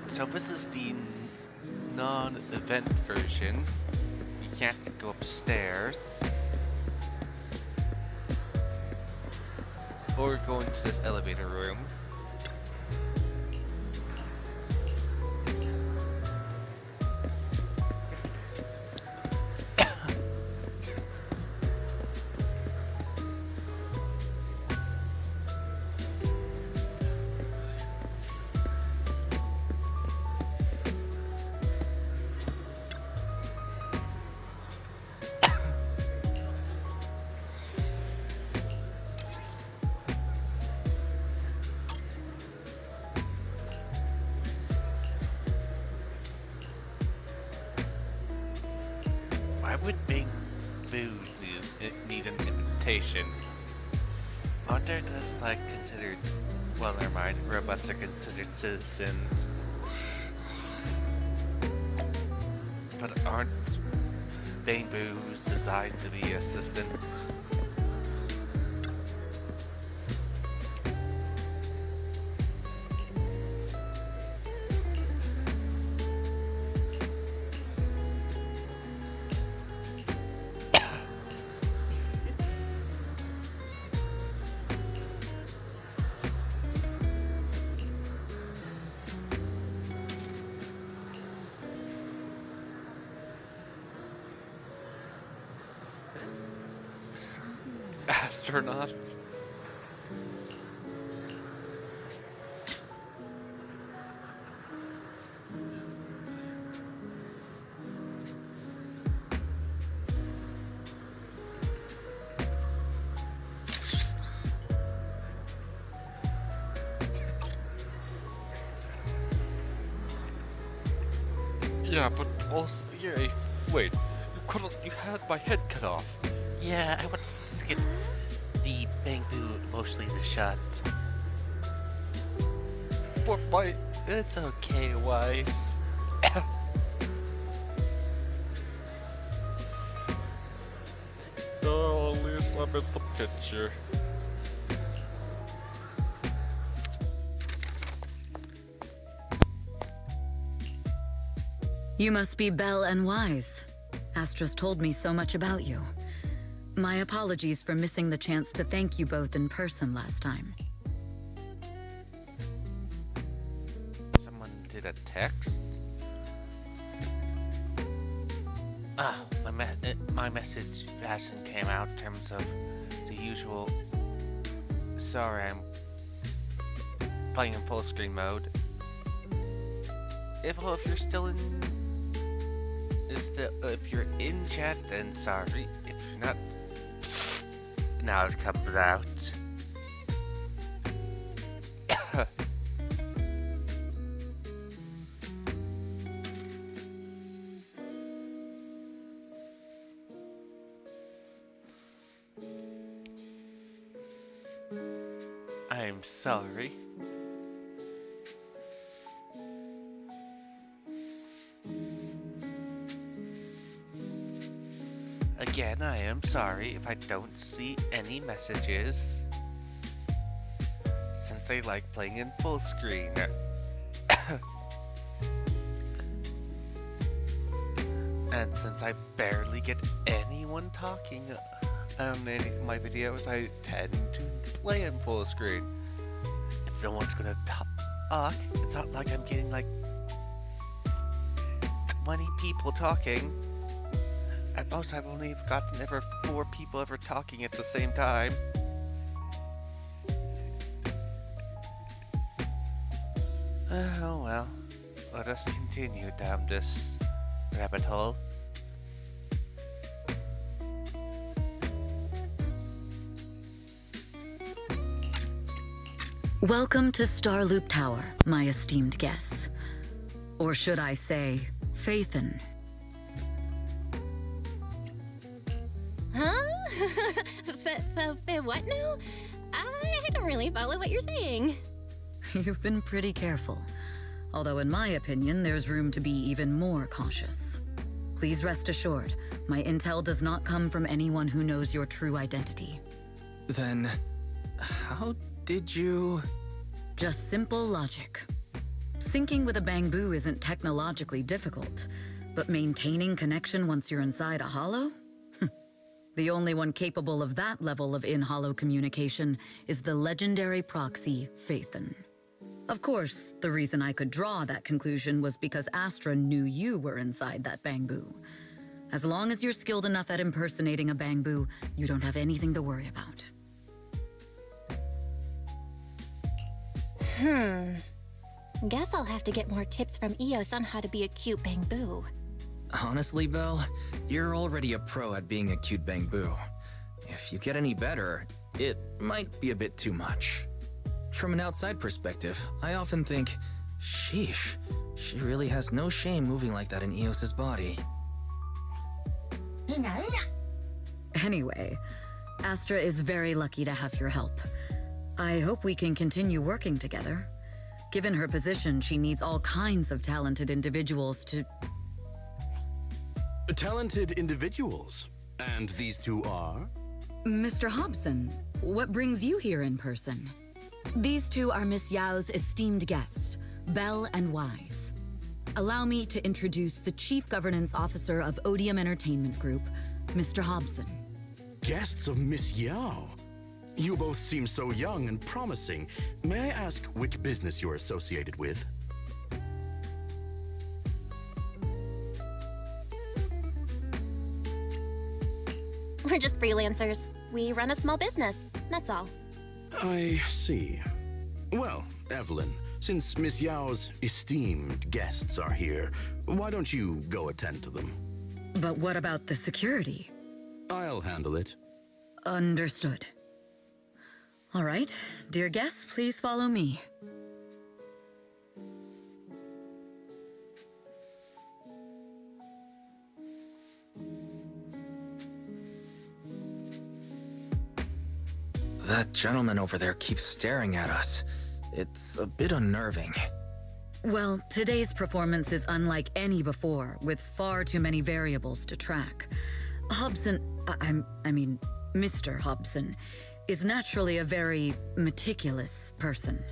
So this is the non-event version. We can't go upstairs or go into this elevator room. Why would Big Boo need an invitation? Aren't there just like considered, well never mind, robots are considered citizens. But aren't Bamboos designed to be assistants? Astronaut. Yeah, but also, yeah, wait, you had my head cut off. Yeah, I want to get the Bamboo emotionally the shot. But it's okay, Weiss. Oh, at least I'm in the picture. You must be Belle and Wise. Astra's told me so much about you. My apologies for missing the chance to thank you both in person last time. Someone did a text? Ah, my message hasn't came out in terms of the usual. Sorry, I'm playing in full screen mode. If you're still in, if you're in chat, then sorry. If you're not, now it comes out. I'm sorry. Again, I am sorry if I don't see any messages, since I like playing in full screen. And since I barely get anyone talking on any of my videos, I tend to play in full screen. If no one's gonna talk, it's not like I'm getting like 20 people talking. At most, I've only gotten ever 4 people ever talking at the same time. Oh well, let us continue down this rabbit hole. Welcome to Starloop Tower, my esteemed guests. Or should I say, Faithin. Huh? What now? I don't really follow what you're saying. You've been pretty careful. Although in my opinion, there's room to be even more cautious. Please rest assured, my intel does not come from anyone who knows your true identity. Then, how did you... Just simple logic. Syncing with a Bamboo isn't technologically difficult, but maintaining connection once you're inside a holo? The only one capable of that level of in-holo communication is the legendary proxy, Faithin. Of course, the reason I could draw that conclusion was because Astra knew you were inside that Bamboo. As long as you're skilled enough at impersonating a Bamboo, you don't have anything to worry about. Guess I'll have to get more tips from Eos on how to be a cute Bamboo. Honestly, Belle, you're already a pro at being a cute Bamboo. If you get any better, it might be a bit too much. From an outside perspective, I often think, sheesh, she really has no shame moving like that in Eos's body. Anyway, Astra is very lucky to have your help. I hope we can continue working together. Given her position, she needs all kinds of talented individuals to... Talented individuals. And these two are? Mr. Hobson, what brings you here in person? These two are Miss Yao's esteemed guests, Belle and Wise. Allow me to introduce the Chief Governance Officer of Odium Entertainment Group, Mr. Hobson. Guests of Miss Yao. You both seem so young and promising. May I ask which business you're associated with? We're just freelancers. We run a small business, that's all. I see. Well, Evelyn, since Miss Yao's esteemed guests are here, why don't you go attend to them? But what about the security? I'll handle it. Understood. All right, dear guests, please follow me. That gentleman over there keeps staring at us. It's a bit unnerving. Well, today's performance is unlike any before, with far too many variables to track. Hobson, I mean, Mr. Hobson, is naturally a very meticulous person.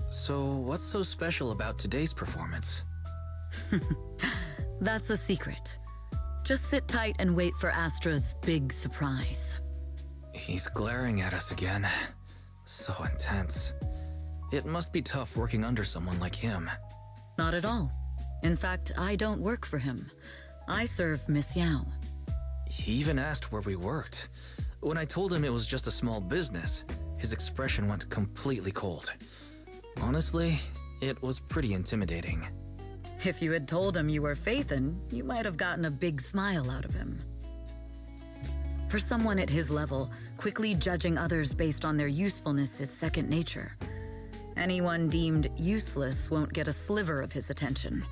So what's so special about today's performance? That's a secret. Just sit tight and wait for Astra's big surprise. He's glaring at us again. So intense. It must be tough working under someone like him. Not at all. In fact, I don't work for him. I serve Miss Yao. He even asked where we worked. When I told him it was just a small business, his expression went completely cold. Honestly, it was pretty intimidating. If you had told him you were Phaethon, you might have gotten a big smile out of him. For someone at his level, quickly judging others based on their usefulness is second nature. Anyone deemed useless won't get a sliver of his attention.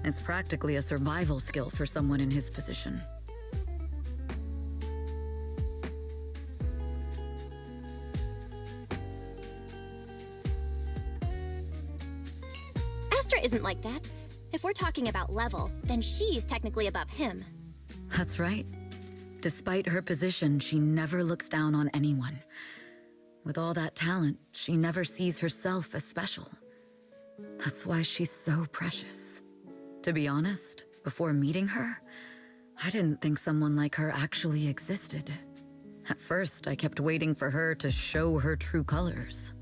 It's practically a survival skill for someone in his position. Astra isn't like that. If we're talking about level, then she's technically above him. That's right. Despite her position, she never looks down on anyone. With all that talent, she never sees herself as special. That's why she's so precious. To be honest, before meeting her, I didn't think someone like her actually existed. At first, I kept waiting for her to show her true colors.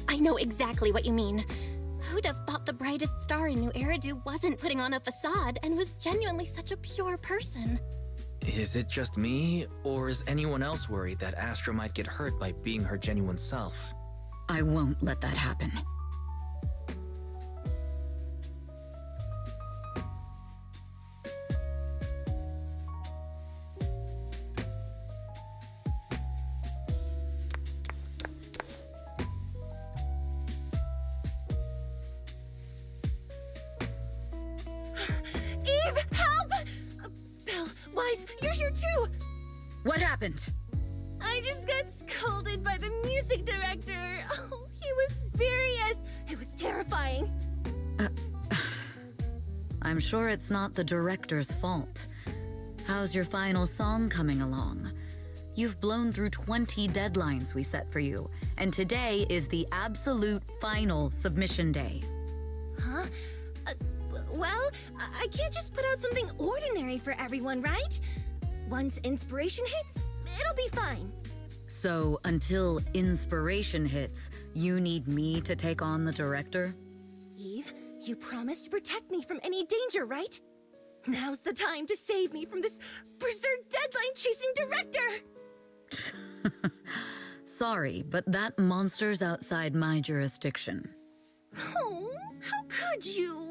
I know exactly what you mean. Who'd have thought the brightest star in New Eridu wasn't putting on a facade and was genuinely such a pure person? Is it just me, or is anyone else worried that Astra might get hurt by being her genuine self? I won't let that happen. Eve, help! Belle, Wise, you're here too! What happened? I just got scolded by the music director. Oh, he was furious. It was terrifying. I'm sure it's not the director's fault. How's your final song coming along? You've blown through 20 deadlines we set for you, and today is the absolute final submission day. Huh? Well, I can't just put out something ordinary for everyone, right? Once inspiration hits, it'll be fine. So, until inspiration hits, you need me to take on the director? Eve, you promised to protect me from any danger, right? Now's the time to save me from this berserk deadline-chasing director! Sorry, but that monster's outside my jurisdiction. Oh, how could you?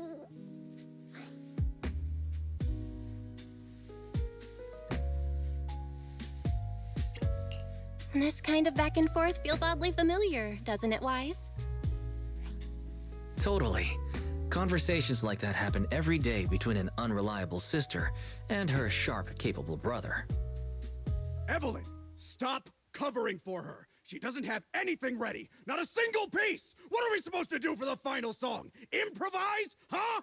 This kind of back and forth feels oddly familiar, doesn't it, Wise? Totally. Conversations like that happen every day between an unreliable sister and her sharp, capable brother. Evelyn, stop covering for her. She doesn't have anything ready! Not a single piece! What are we supposed to do for the final song? Improvise? Huh?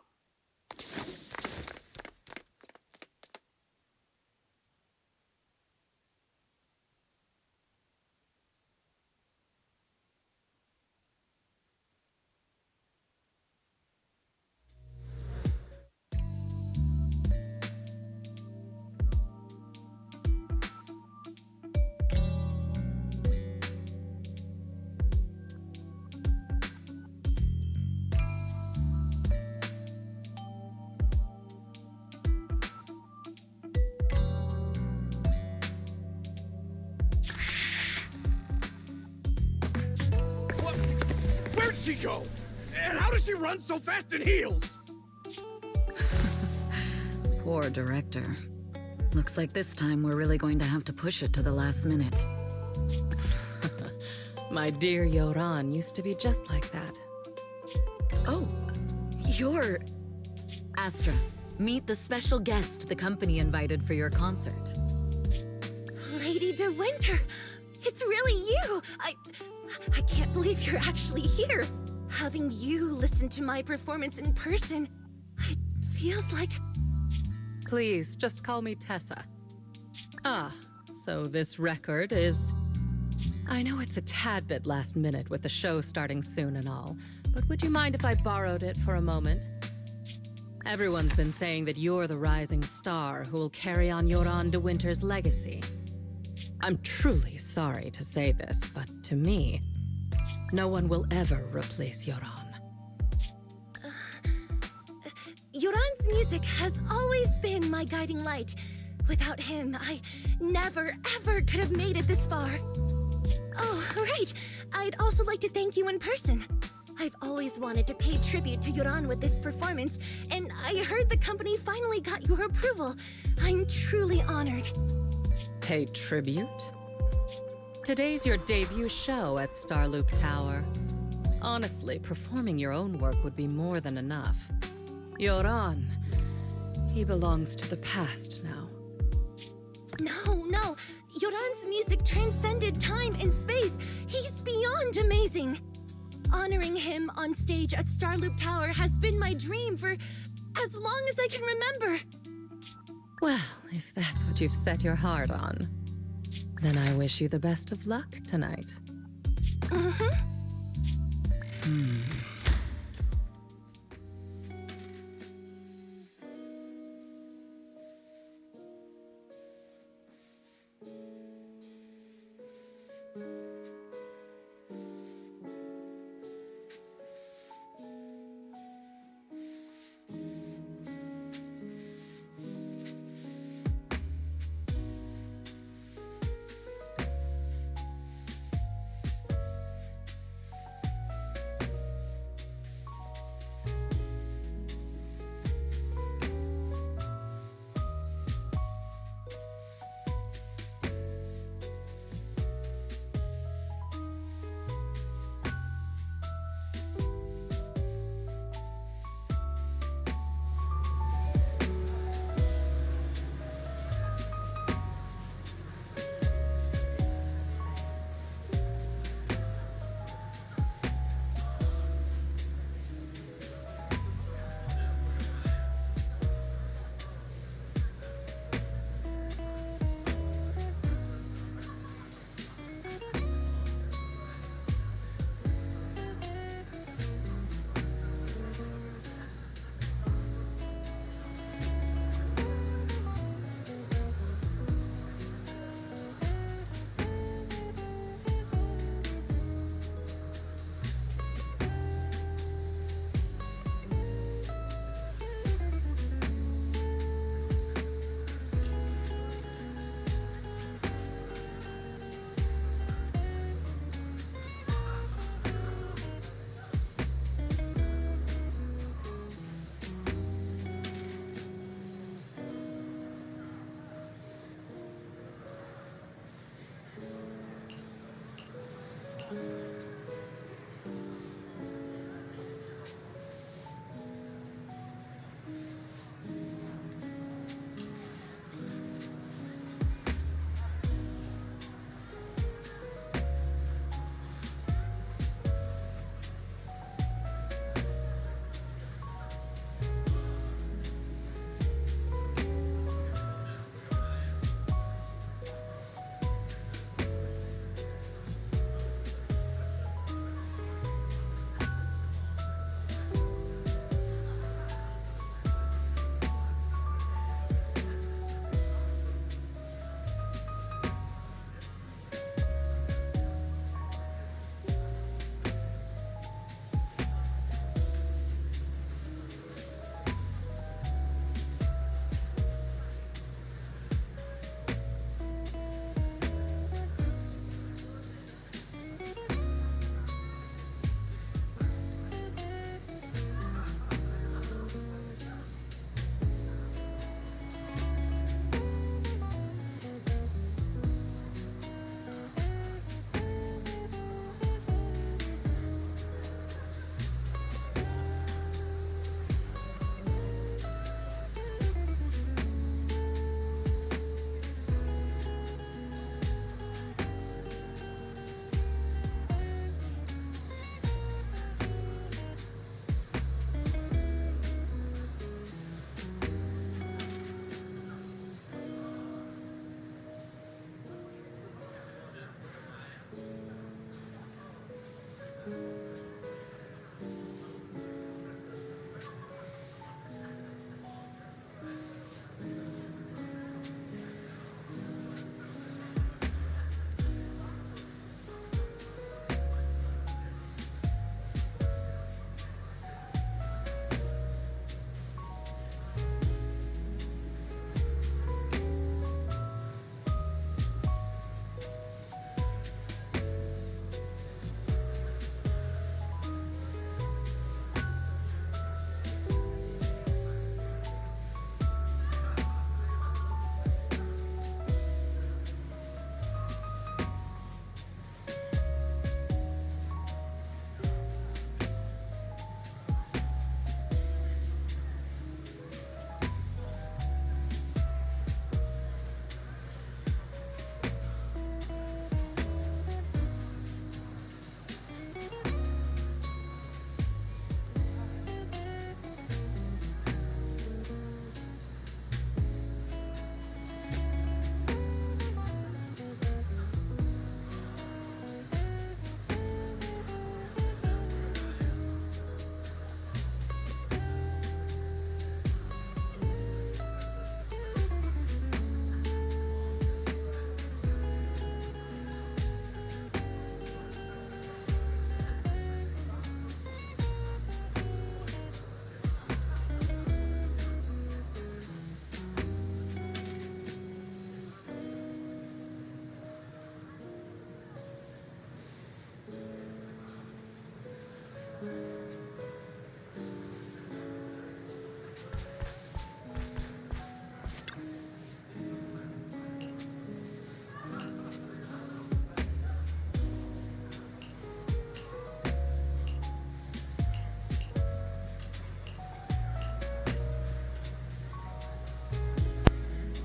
Where'd she go? And how does she run so fast in heels? Poor director. Looks like this time we're really going to have to push it to the last minute. My dear Yoran used to be just like that. Oh, you're... Astra, meet the special guest the company invited for your concert. Lady De Winter! It's really you! I can't believe you're actually here. Having you listen to my performance in person, it feels like... Please, just call me Tessa. Ah, so this record is... I know it's a tad bit last minute with the show starting soon and all, but would you mind if I borrowed it for a moment? Everyone's been saying that you're the rising star who will carry on Yoran De Winter's legacy. I'm truly sorry to say this, but to me, no one will ever replace Yoran. Yoran's music has always been my guiding light. Without him, I never, ever could have made it this far. Oh, right. I'd also like to thank you in person. I've always wanted to pay tribute to Yoran with this performance, and I heard the company finally got your approval. I'm truly honored. Pay tribute? Today's your debut show at Starloop Tower. Honestly, performing your own work would be more than enough. Yoran, he belongs to the past now. No. Yoran's music transcended time and space. He's beyond amazing. Honoring him on stage at Starloop Tower has been my dream for as long as I can remember. Well, if that's what you've set your heart on, then I wish you the best of luck tonight.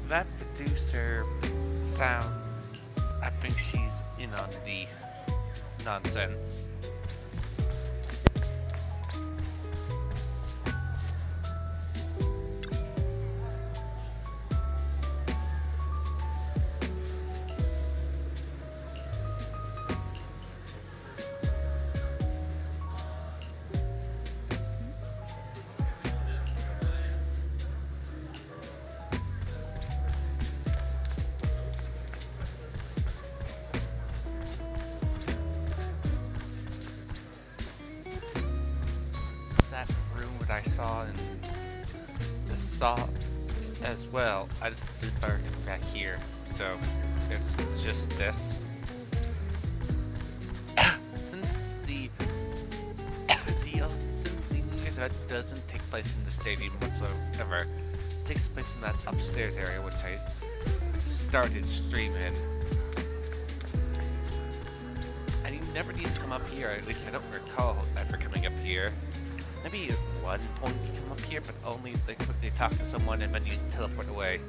that producer sounds... I think she's in on the nonsense. That room that I saw in the saw as well. I just did better coming back here, so it's just this. Since the New Year's event doesn't take place in the stadium whatsoever, it takes place in that upstairs area, which I started streaming. And you never need to come up here. At least I don't recall ever coming up here. Maybe at one point you come up here, but only they quickly talk to someone and then you teleport away.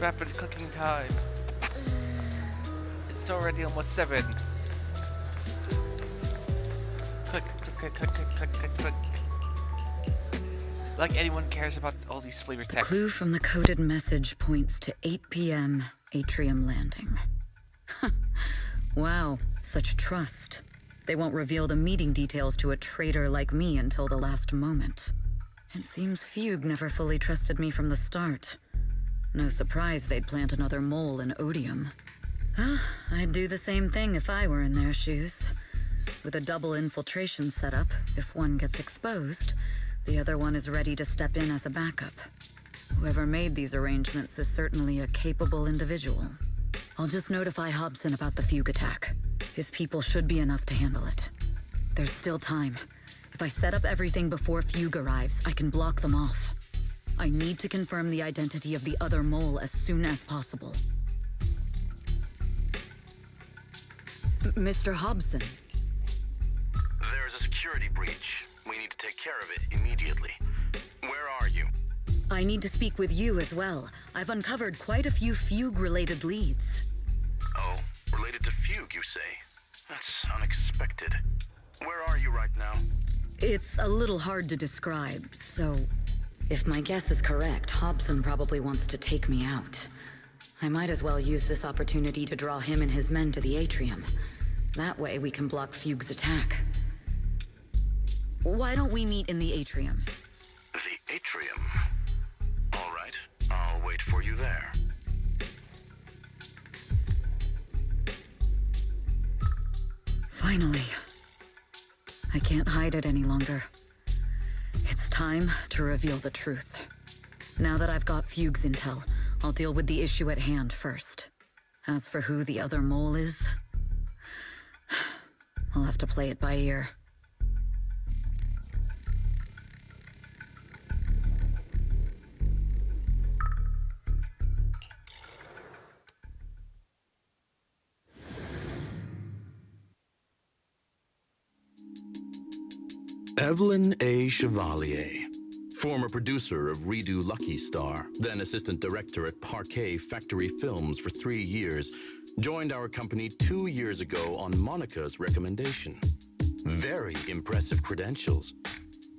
Rapid cooking time. It's already almost 7. Click, click, click, click, click, click, click, click. Like anyone cares about all these flavor texts. Clue from the coded message points to 8 p.m. Atrium Landing. Wow, such trust. They won't reveal the meeting details to a traitor like me until the last moment. It seems Fugue never fully trusted me from the start. No surprise they'd plant another mole in Odium. I'd do the same thing if I were in their shoes. With a double infiltration setup, if one gets exposed, the other one is ready to step in as a backup. Whoever made these arrangements is certainly a capable individual. I'll just notify Hobson about the Fugue attack. His people should be enough to handle it. There's still time. If I set up everything before Fugue arrives, I can block them off. I need to confirm the identity of the other mole as soon as possible. Mr. Hobson. There's a security breach. We need to take care of it immediately. Where are you? I need to speak with you as well. I've uncovered quite a few Fugue-related leads. Oh, related to Fugue, you say? That's unexpected. Where are you right now? It's a little hard to describe, so... If my guess is correct, Hobson probably wants to take me out. I might as well use this opportunity to draw him and his men to the atrium. That way we can block Fugue's attack. Why don't we meet in the atrium? The atrium? All right, I'll wait for you there. Finally. I can't hide it any longer. It's time to reveal the truth. Now that I've got Fugue's intel, I'll deal with the issue at hand first. As for who the other mole is, I'll have to play it by ear. Evelyn A. Chevalier, former producer of Redo Lucky Star, then assistant director at Parquet Factory Films for 3 years, joined our company 2 years ago on Monica's recommendation. Very impressive credentials.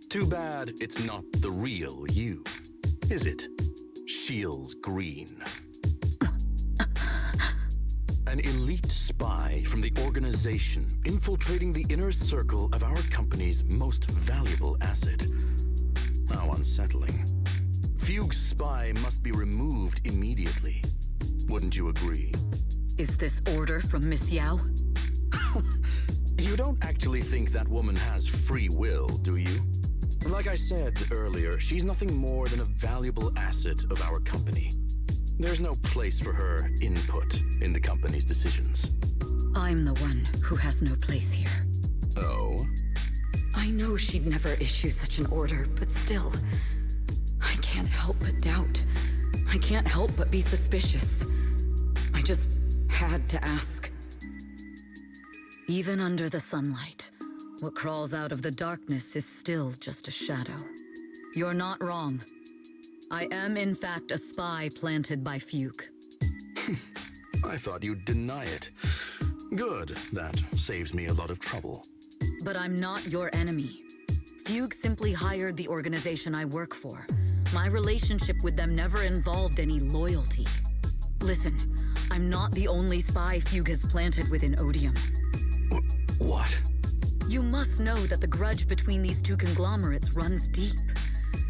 Too bad it's not the real you, is it? Shields Green. An elite spy from the organization infiltrating the inner circle of our company's most valuable asset. How unsettling. Fugue's spy must be removed immediately. Wouldn't you agree? Is this order from Miss Yao? You don't actually think that woman has free will, do you? Like I said earlier, she's nothing more than a valuable asset of our company. There's no place for her input in the company's decisions. I'm the one who has no place here. Oh? I know she'd never issue such an order, but still, I can't help but doubt. I can't help but be suspicious. I just had to ask. Even under the sunlight, what crawls out of the darkness is still just a shadow. You're not wrong. I am, in fact, a spy planted by Fugue. I thought you'd deny it. Good. That saves me a lot of trouble. But I'm not your enemy. Fugue simply hired the organization I work for. My relationship with them never involved any loyalty. Listen, I'm not the only spy Fugue has planted within Odium. What? You must know that the grudge between these two conglomerates runs deep.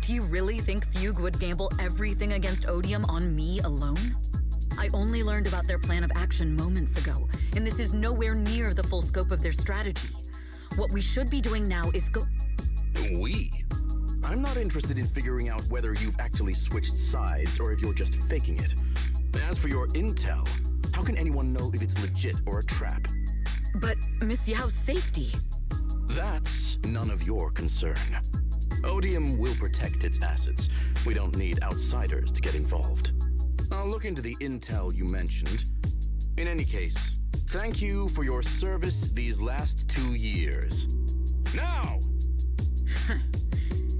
Do you really think Fugue would gamble everything against Odium on me alone? I only learned about their plan of action moments ago, and this is nowhere near the full scope of their strategy. What we should be doing now is We? I'm not interested in figuring out whether you've actually switched sides or if you're just faking it. As for your intel, how can anyone know if it's legit or a trap? But Miss Yao's safety... That's none of your concern. Odium will protect its assets. We don't need outsiders to get involved. I'll look into the intel you mentioned. In any case, thank you for your service these last 2 years. Now!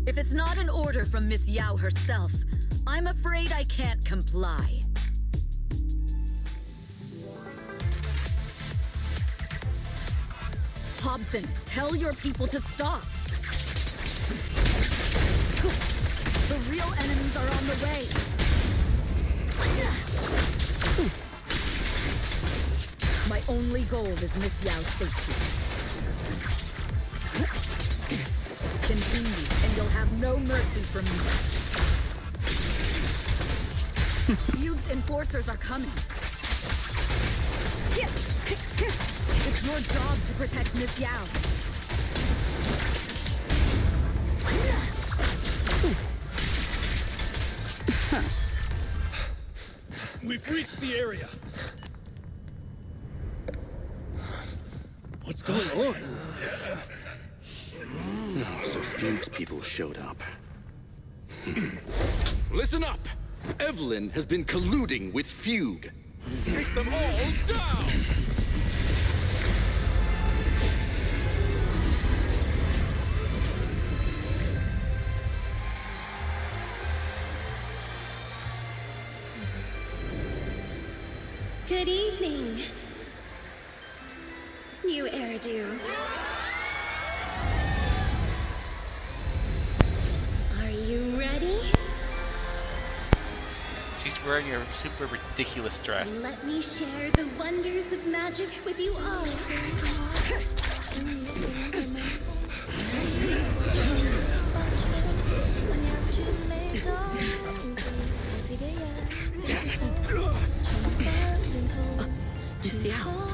If it's not an order from Miss Yao herself, I'm afraid I can't comply. Robson, tell your people to stop. The real enemies are on the way. My only goal is Miss Yao's safety. Continue, and you'll have no mercy from me. Fugue's enforcers are coming. It's your job to protect Miss Yao. We've reached the area. What's going on? Oh, so Fugue's people showed up. Listen up! Evelyn has been colluding with Fugue. Take them all down! Good evening, New Eridu. Are you ready? She's wearing a super ridiculous dress. Let me share the wonders of magic with you all. Damn it! Miss Yao.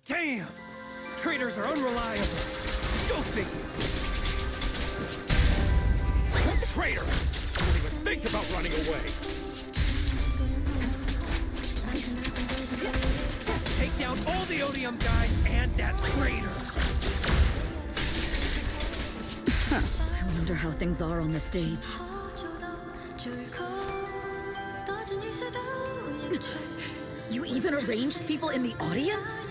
Damn! Traitors are unreliable. Go figure. Traitor! Don't even think about running away. Take down all the Odium guys and that traitor. I wonder how things are on the stage. You even arranged people in the audience?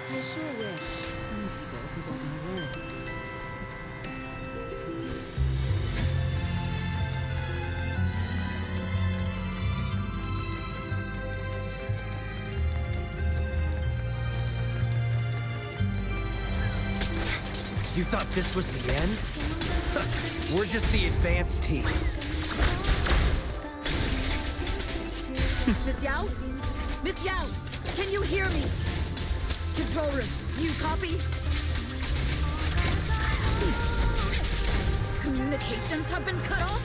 I sure wish some people could let my words. You thought this was the end? We're just the advanced team. Miss Yao? Miss Yao, can you hear me? Control room, you copy? Communications have been cut off?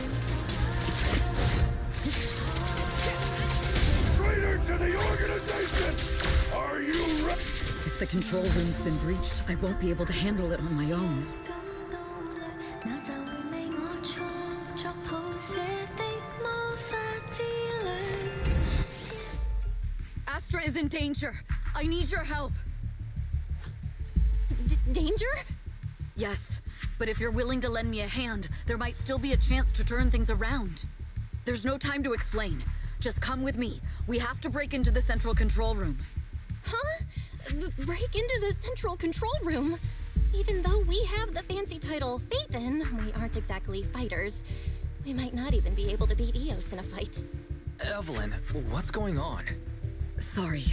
Traitor to the organization! Are you ready? If the control room's been breached, I won't be able to handle it on my own. Astra is in danger. I need your help. Danger? Yes. But if you're willing to lend me a hand, there might still be a chance to turn things around. There's no time to explain. Just come with me. We have to break into the central control room. Huh? Break into the central control room? Even though we have the fancy title Phaethon, we aren't exactly fighters. We might not even be able to beat Eos in a fight. Evelyn, what's going on? Sorry.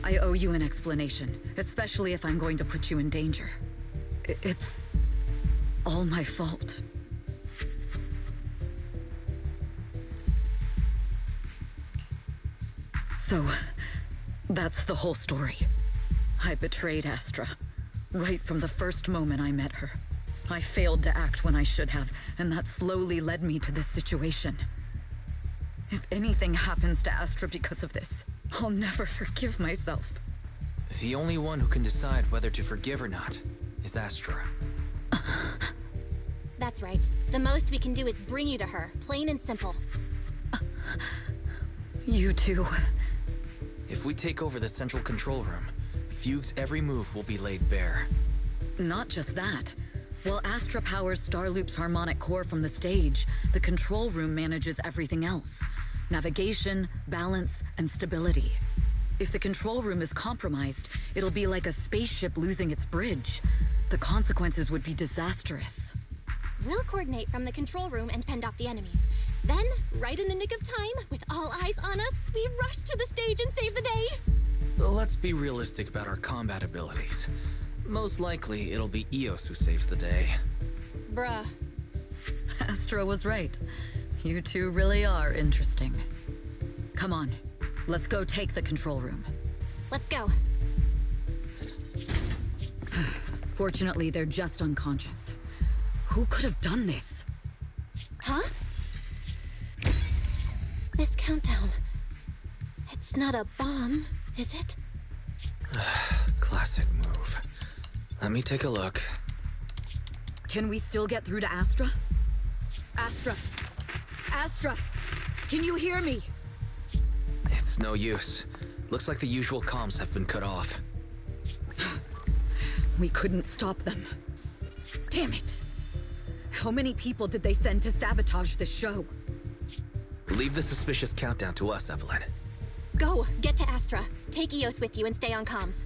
I owe you an explanation, especially if I'm going to put you in danger. It's all my fault. So, that's the whole story. I betrayed Astra, right from the first moment I met her. I failed to act when I should have, and that slowly led me to this situation. If anything happens to Astra because of this, I'll never forgive myself. The only one who can decide whether to forgive or not is Astra. That's right. The most we can do is bring you to her, plain and simple. You too. If we take over the central control room, Fugue's every move will be laid bare. Not just that. While Astra powers Starloop's harmonic core from the stage, the control room manages everything else. Navigation, balance, and stability. If the control room is compromised, it'll be like a spaceship losing its bridge. The consequences would be disastrous. We'll coordinate from the control room and fend off the enemies. Then, right in the nick of time, with all eyes on us, we rush to the stage and save the day! Let's be realistic about our combat abilities. Most likely, it'll be Eos who saves the day. Bruh. Astra was right. You two really are interesting. Come on, let's go take the control room. Let's go. Fortunately, they're just unconscious. Who could have done this? Huh? This countdown. It's not a bomb, is it? Classic move. Let me take a look. Can we still get through to Astra? Astra! Astra! Can you hear me? It's no use. Looks like the usual comms have been cut off. We couldn't stop them. Damn it! How many people did they send to sabotage the show? Leave the suspicious countdown to us, Evelyn. Go! Get to Astra. Take Eos with you and stay on comms.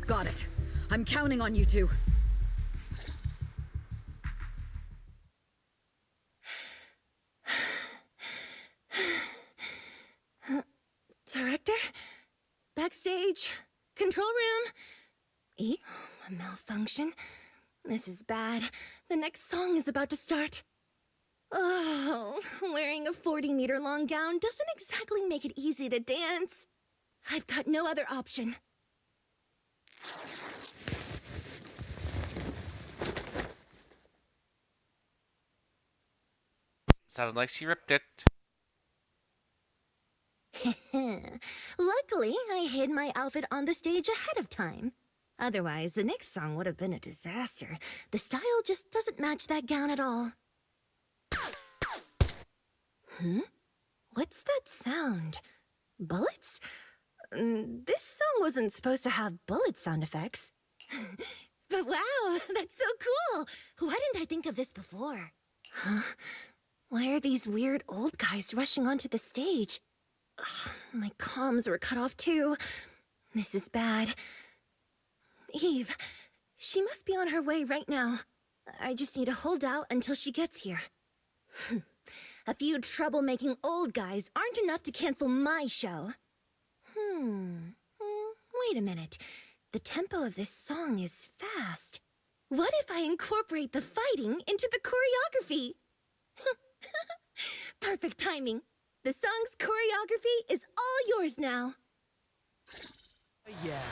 Got it. I'm counting on you two. Director? Backstage? Control room? A malfunction? This is bad. The next song is about to start. Oh, wearing a 40-meter-long gown doesn't exactly make it easy to dance. I've got no other option. Sounded like she ripped it. Luckily, I hid my outfit on the stage ahead of time. Otherwise, the next song would have been a disaster. The style just doesn't match that gown at all. What's that sound? Bullets? This song wasn't supposed to have bullet sound effects. But wow, that's so cool! Why didn't I think of this before? Huh? Why are these weird old guys rushing onto the stage? Ugh, my comms were cut off too. This is bad. Eve, she must be on her way right now. I just need to hold out until she gets here. A few troublemaking old guys aren't enough to cancel my show. Wait a minute. The tempo of this song is fast. What if I incorporate the fighting into the choreography? Perfect timing. The song's choreography is all yours now. Yeah.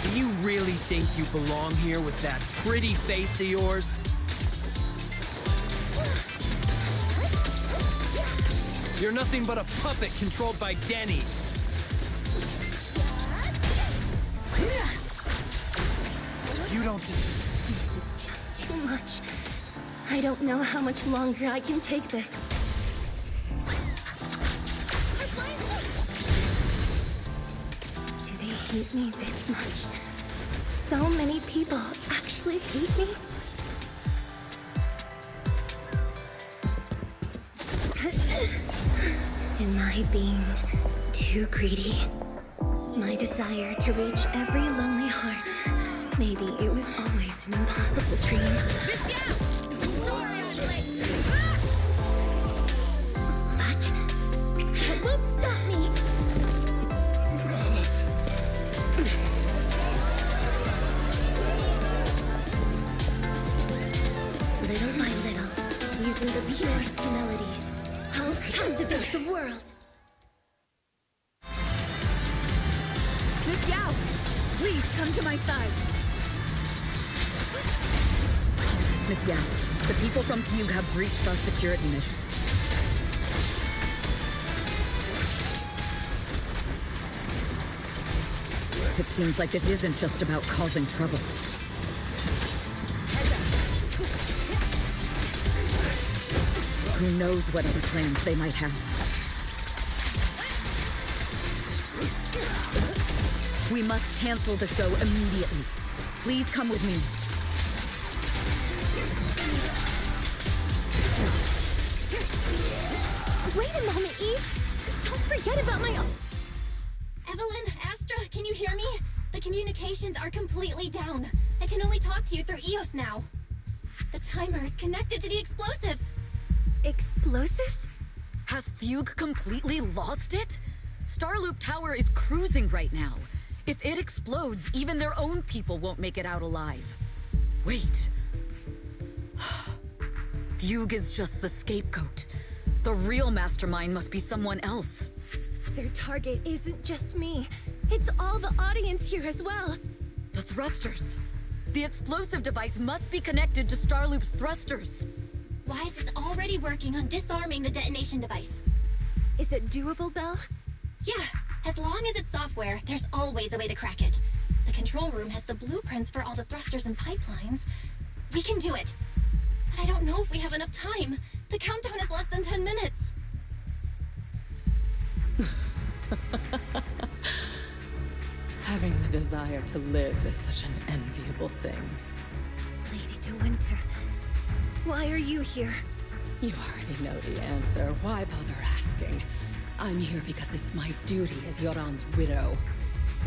Do you really think you belong here with that pretty face of yours? You're nothing but a puppet controlled by Denny. You don't deserve. This is just too much. I don't know how much longer I can take this. Do they hate me this much? So many people actually hate me? Am I being too greedy? My desire to reach every lonely heart. Maybe it was always an impossible dream. But that won't stop me. Little by little, using the purest melodies, I'll captivate the world. Miss Yao, please come to my side. Miss Yao, the people from Fugue have breached our security measures. It seems like this isn't just about causing trouble. Who knows what other plans they might have. We must cancel the show immediately. Please come with me. Wait a moment, Eve. Don't forget about my... Evelyn, Astra, can you hear me? The communications are completely down. I can only talk to you through EOS now. The timer is connected to the explosives. Explosives? Has Fugue completely lost it? Starloop Tower is cruising right now. If it explodes, even their own people won't make it out alive. Wait. Fugue is just the scapegoat. The real mastermind must be someone else. Their target isn't just me. It's all the audience here as well. The thrusters. The explosive device must be connected to Starloop's thrusters. Wise is already working on disarming the detonation device. Is it doable, Belle? Yeah, as long as it's software, there's always a way to crack it. The control room has the blueprints for all the thrusters and pipelines. We can do it. But I don't know if we have enough time. The countdown is less than 10 minutes. Having the desire to live is such an enviable thing. Lady De Winter, why are you here? You already know the answer. Why bother asking? I'm here because it's my duty as Yoran's widow.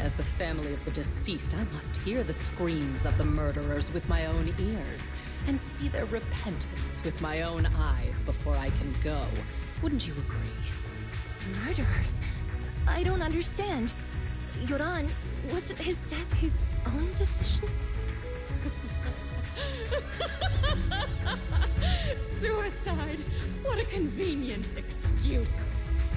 As the family of the deceased, I must hear the screams of the murderers with my own ears, and see their repentance with my own eyes before I can go. Wouldn't you agree? Murderers? I don't understand. Yoran, wasn't his death his own decision? Suicide! What a convenient excuse.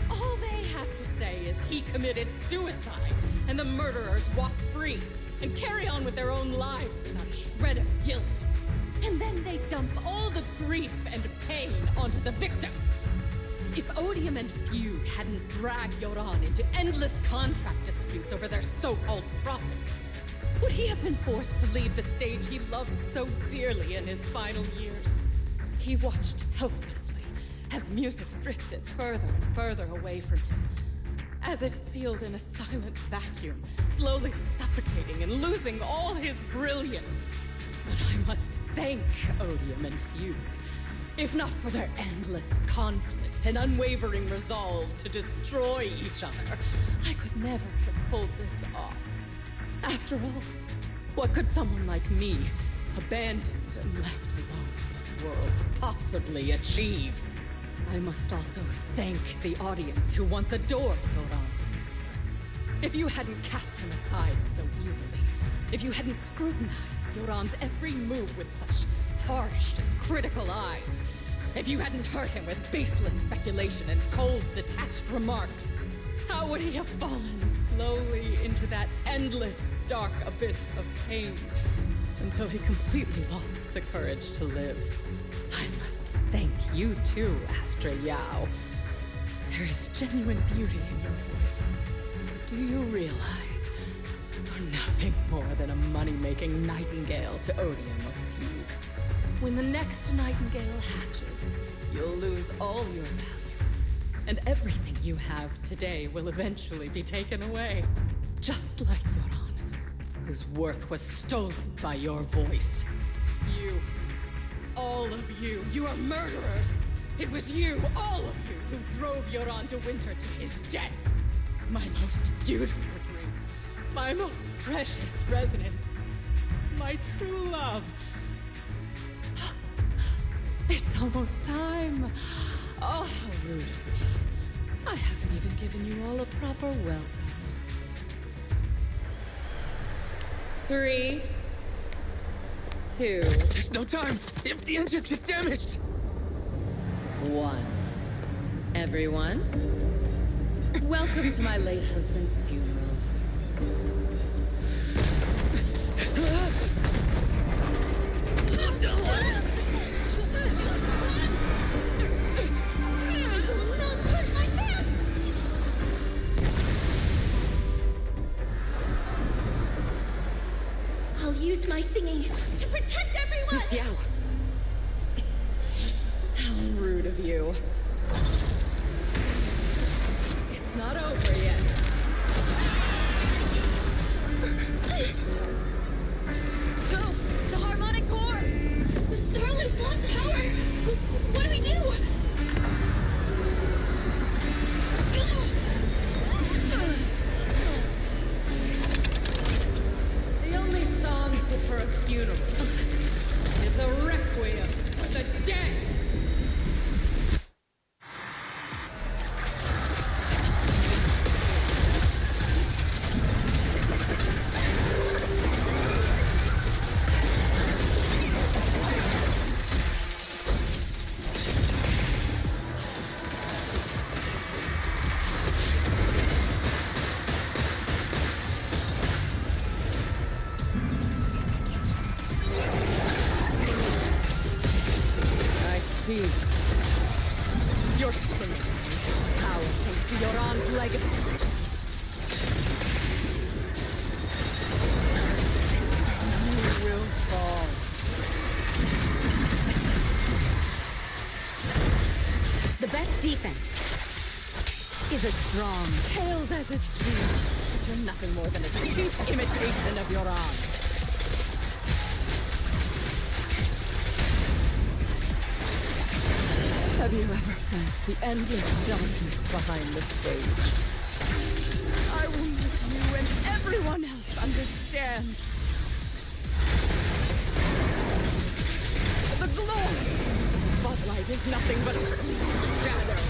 All they have to say is he committed suicide, and the murderers walk free and carry on with their own lives without a shred of guilt. And then they dump all the grief and pain onto the victim. If Odium and Fugue hadn't dragged Yoran into endless contract disputes over their so-called profits, would he have been forced to leave the stage he loved so dearly in his final years? He watched helplessly as music drifted further and further away from him, as if sealed in a silent vacuum, slowly suffocating and losing all his brilliance. But I must thank Odium and Fugue. If not for their endless conflict and unwavering resolve to destroy each other, I could never have pulled this off. After all, what could someone like me, abandoned and left alone in this world, possibly achieve? I must also thank the audience who once adored Yoran de Winter. If you hadn't cast him aside so easily, if you hadn't scrutinized Yoran's every move with such harsh and critical eyes, if you hadn't hurt him with baseless speculation and cold, detached remarks, how would he have fallen slowly into that endless, dark abyss of pain until he completely lost the courage to live? I must thank you too, Astra Yao. There is genuine beauty in your voice. But do you realize you're nothing more than a money-making nightingale to Odium or Fugue? When the next nightingale hatches, you'll lose all your value, and everything you have today will eventually be taken away. Just like Yoran, whose worth was stolen by your voice. You, all of you, you are murderers! It was you, all of you, who drove Yoran de Winter to his death. My most beautiful dream. My most precious resonance. My true love. It's almost time. Oh, how rude of me. I haven't even given you all a proper welcome. 3, 2. There's no time! If the engines get damaged! 1. Everyone, welcome to my late husband's funeral. I'll use my singing to protect everyone! Miss Yao! How rude of you. It's not over yet. No! The harmonic core! The Starloop's lost power! What do we do? The only song fit for a funeral is a requiem for the dead! You're sinking. Power thanks to Yoran's legacy. You will fall. The best defense is a strong. Hailed as a dream, but you're nothing more than a cheap imitation of Yoran. Have you ever felt the endless darkness behind the stage? I will make you and everyone else understand. The glory of the spotlight is nothing but a shadow.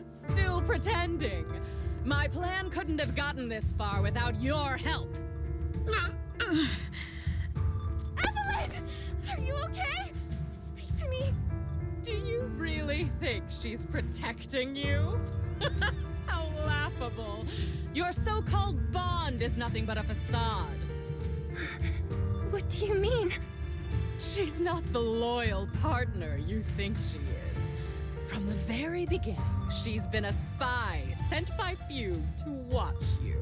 Still pretending. My plan couldn't have gotten this far without your help. Evelyn! Are you okay? Speak to me. Do you really think she's protecting you? How laughable. Your so-called bond is nothing but a facade. What do you mean? She's not the loyal partner you think she is. From the very beginning, she's been a spy sent by few to watch you.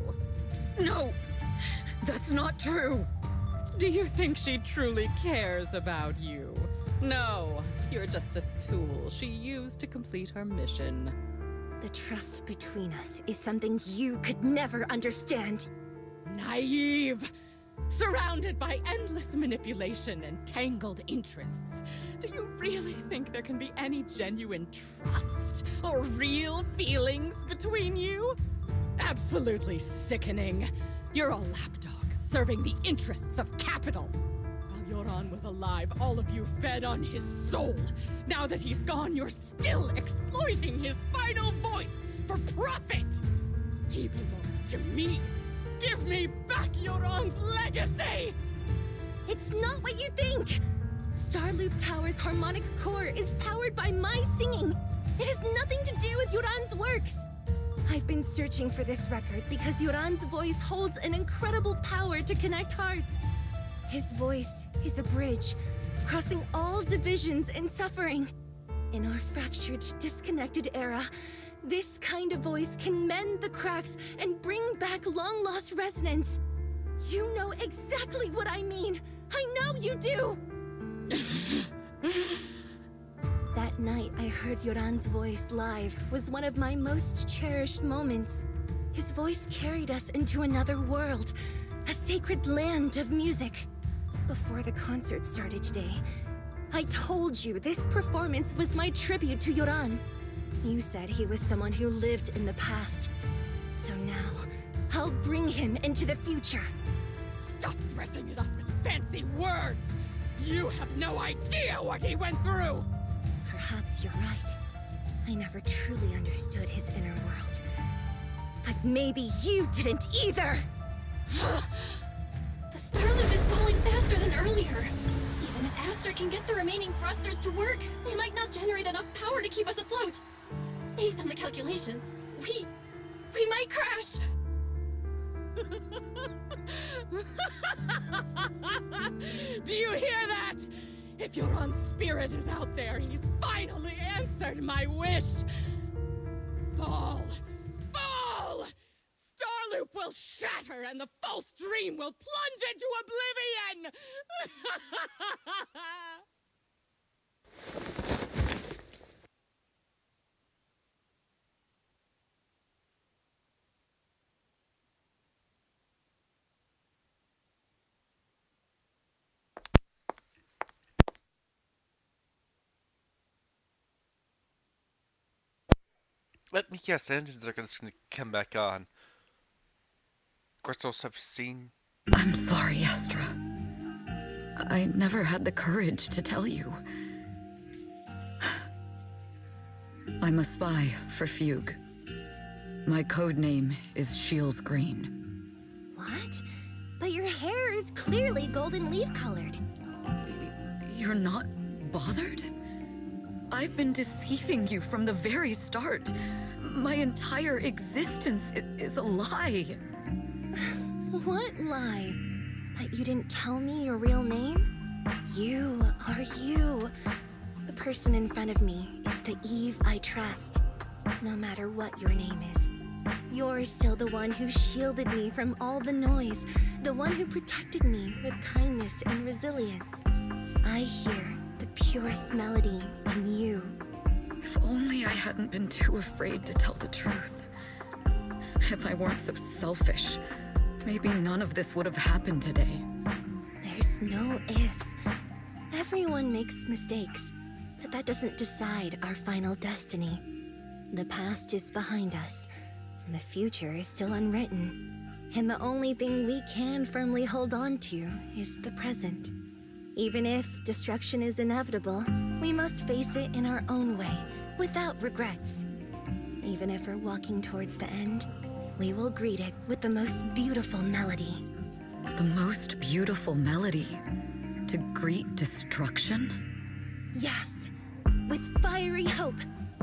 No! That's not true! Do you think she truly cares about you? No, you're just a tool she used to complete her mission. The trust between us is something you could never understand. Naive! Surrounded by endless manipulation and tangled interests. Do you really think there can be any genuine trust or real feelings between you? Absolutely sickening. You're a lapdog serving the interests of capital. While Yoran was alive, all of you fed on his soul. Now that he's gone, you're still exploiting his final voice for profit. He belongs to me. Give me back Yoran's legacy! It's not what you think! Starloop Tower's harmonic core is powered by my singing. It has nothing to do with Yoran's works. I've been searching for this record because Yoran's voice holds an incredible power to connect hearts. His voice is a bridge, crossing all divisions and suffering. In our fractured, disconnected era, this kind of voice can mend the cracks and bring back long-lost resonance. You know exactly what I mean. I know you do. That night I heard Yoran's voice live was one of my most cherished moments. His voice carried us into another world, a sacred land of music. Before the concert started today, I told you this performance was my tribute to Yoran. You said he was someone who lived in the past. So now, I'll bring him into the future. Stop dressing it up with fancy words! You have no idea what he went through! Perhaps you're right. I never truly understood his inner world. But maybe you didn't either! The Starloop is pulling faster than earlier. Even if Astra can get the remaining thrusters to work, they might not generate enough power to keep us afloat. Based on the calculations, we might crash! Do you hear that? If Yoran's spirit is out there, he's finally answered my wish! Fall! Fall! Starloop will shatter and the false dream will plunge into oblivion! Let me guess, engines are just gonna come back on. Of course, also have seen. I'm sorry, Astra. I never had the courage to tell you. I'm a spy for Fugue. My code name is Shields Green. What? But your hair is clearly golden leaf colored. You're not bothered? I've been deceiving you from the very start. My entire existence is a lie. What lie? That you didn't tell me your real name? You are you. The person in front of me is the Eve I trust. No matter what your name is. You're still the one who shielded me from all the noise. The one who protected me with kindness and resilience. I hear the purest melody in you. If only I hadn't been too afraid to tell the truth. If I weren't so selfish, maybe none of this would have happened today. There's no if. Everyone makes mistakes, but that doesn't decide our final destiny. The past is behind us, and the future is still unwritten. And the only thing we can firmly hold on to is the present. Even if destruction is inevitable, we must face it in our own way, without regrets. Even if we're walking towards the end, we will greet it with the most beautiful melody. The most beautiful melody? To greet destruction? Yes, with fiery hope,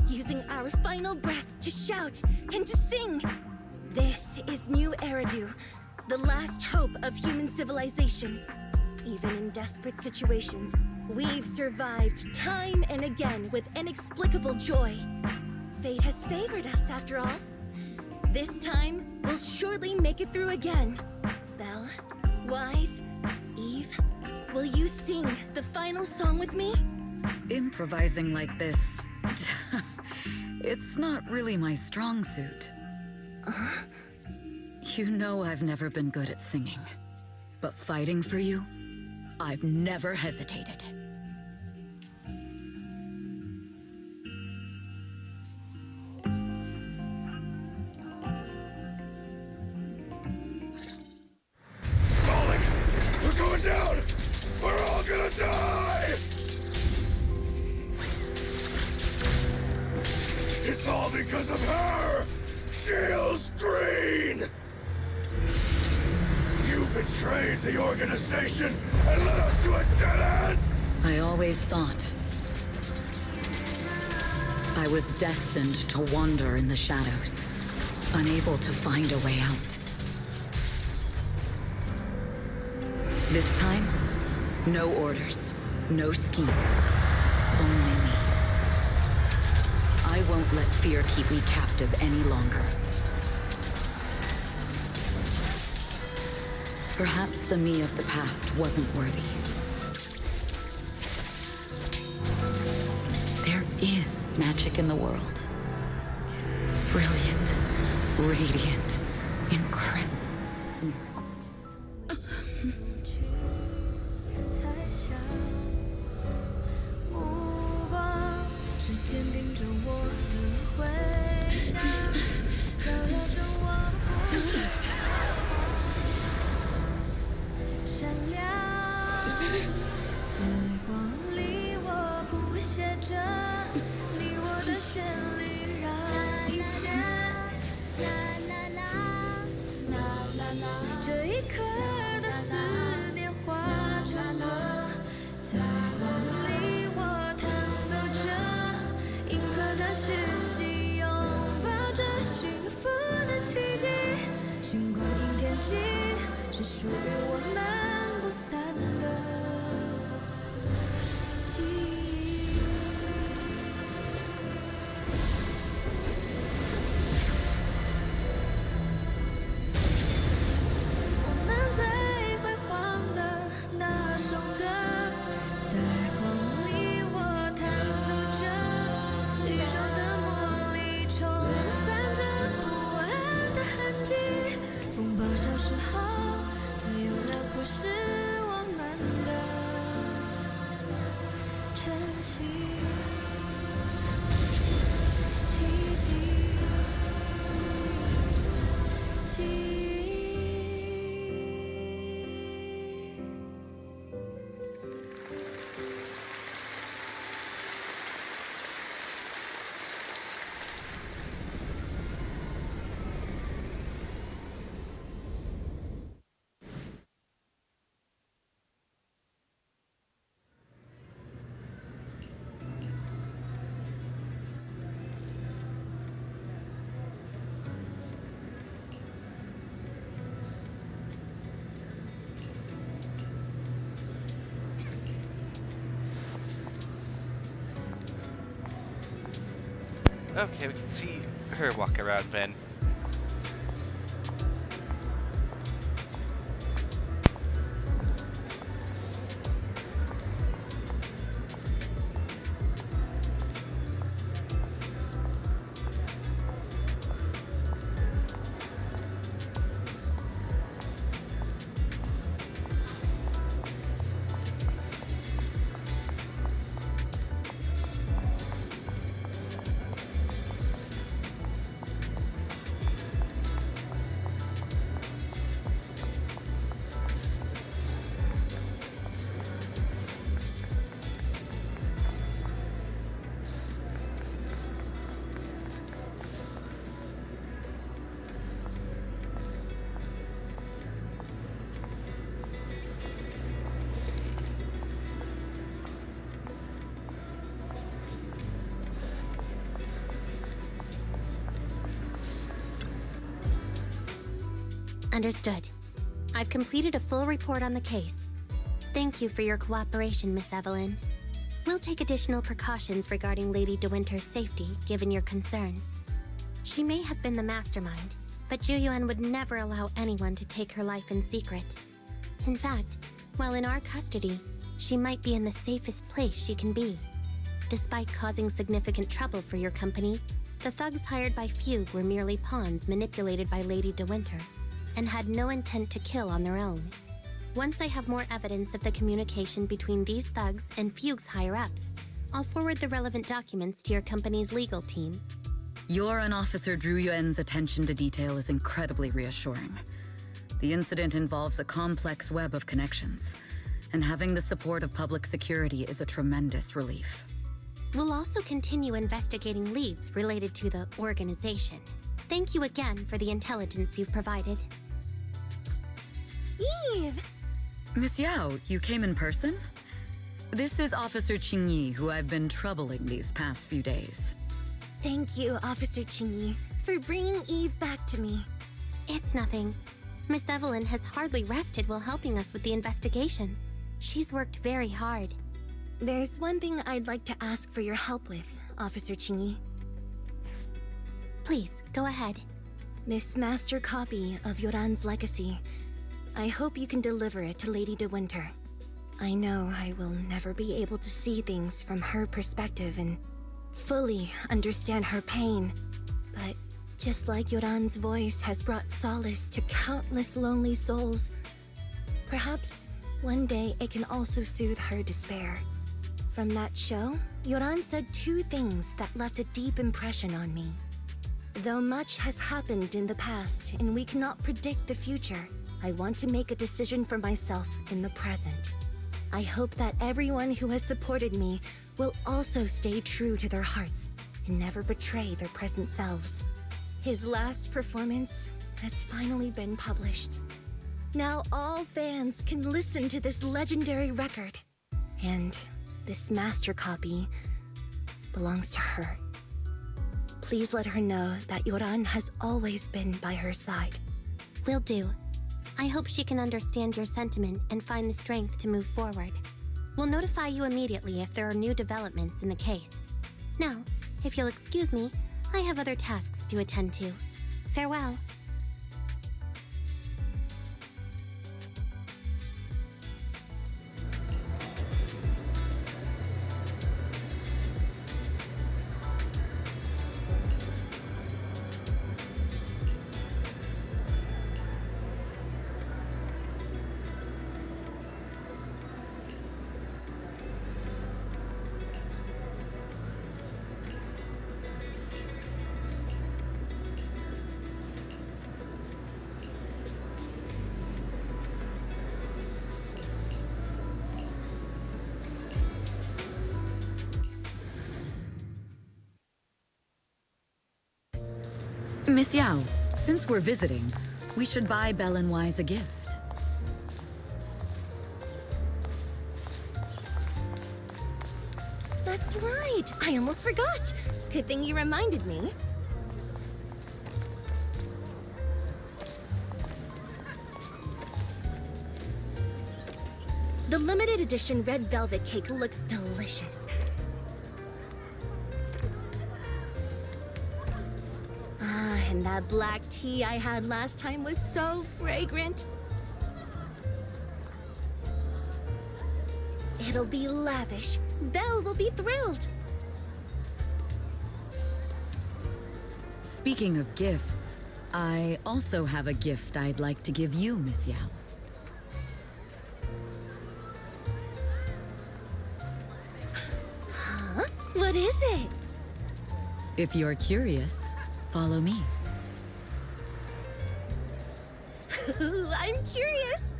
using our final breath to shout and to sing. This is New Eridu, the last hope of human civilization. Even in desperate situations, we've survived time and again with inexplicable joy. Fate has favored us after all. This time, we'll surely make it through again. Belle, Wise, Eve, will you sing the final song with me? Improvising like this... it's not really my strong suit. You know I've never been good at singing. But fighting for you, I've never hesitated. Falling! We're going down! We're all gonna die! It's all because of her! Shields Green! You betrayed the organization and led us to a dead end! I always thought I was destined to wander in the shadows, unable to find a way out. This time, no orders, no schemes, only me. I won't let fear keep me captive any longer. Perhaps the me of the past wasn't worthy. magic in the world. Brilliant, radiant, incredible. 这一刻的思念化成歌，在光里我弹奏着银河的讯息，拥抱着幸福的奇迹。星光顶天际，是属于我们不散的记忆。我们最辉煌的那首歌，在光里我弹奏着，宇宙的魔力冲散着不安的痕迹。风暴消失后，自由辽阔是我们的晨曦，奇迹，记忆。 Okay, we can see her walk around then. Understood. I've completed a full report on the case. Thank you for your cooperation, Miss Evelyn. We'll take additional precautions regarding Lady De Winter's safety, given your concerns. She may have been the mastermind, but Juyuan would never allow anyone to take her life in secret. In fact, while in our custody, she might be in the safest place she can be. Despite causing significant trouble for your company, the thugs hired by Fugue were merely pawns manipulated by Lady De Winter, and had no intent to kill on their own. Once I have more evidence of the communication between these thugs and Fugue's higher-ups, I'll forward the relevant documents to your company's legal team. Your and Officer Zhu Yuan's attention to detail is incredibly reassuring. The incident involves a complex web of connections, and having the support of public security is a tremendous relief. We'll also continue investigating leads related to the organization. Thank you again for the intelligence you've provided. Eve! Miss Yao, you came in person? This is Officer Qingyi, who I've been troubling these past few days. Thank you, Officer Qingyi, for bringing Eve back to me. It's nothing. Miss Evelyn has hardly rested while helping us with the investigation. She's worked very hard. There's one thing I'd like to ask for your help with, Officer Qingyi. Please, go ahead. This master copy of Yoran's legacy. I hope you can deliver it to Lady De Winter. I know I will never be able to see things from her perspective, and fully understand her pain, but just like Yoran's voice has brought solace to countless lonely souls, perhaps one day it can also soothe her despair. From that show, Yoran said two things that left a deep impression on me. Though much has happened in the past and we cannot predict the future, I want to make a decision for myself in the present. I hope that everyone who has supported me will also stay true to their hearts and never betray their present selves. His last performance has finally been published. Now all fans can listen to this legendary record. And this master copy belongs to her. Please let her know that Yoran has always been by her side. Will do. I hope she can understand your sentiment and find the strength to move forward. We'll notify you immediately if there are new developments in the case. Now, if you'll excuse me, I have other tasks to attend to. Farewell. Miss Yao, since we're visiting, we should buy Belle and Wise a gift. That's right! I almost forgot! Good thing you reminded me. The limited edition red velvet cake looks delicious. And that black tea I had last time was so fragrant. It'll be lavish. Belle will be thrilled. Speaking of gifts, I also have a gift I'd like to give you, Miss Yao. Huh? What is it? If you're curious, follow me. I'm curious.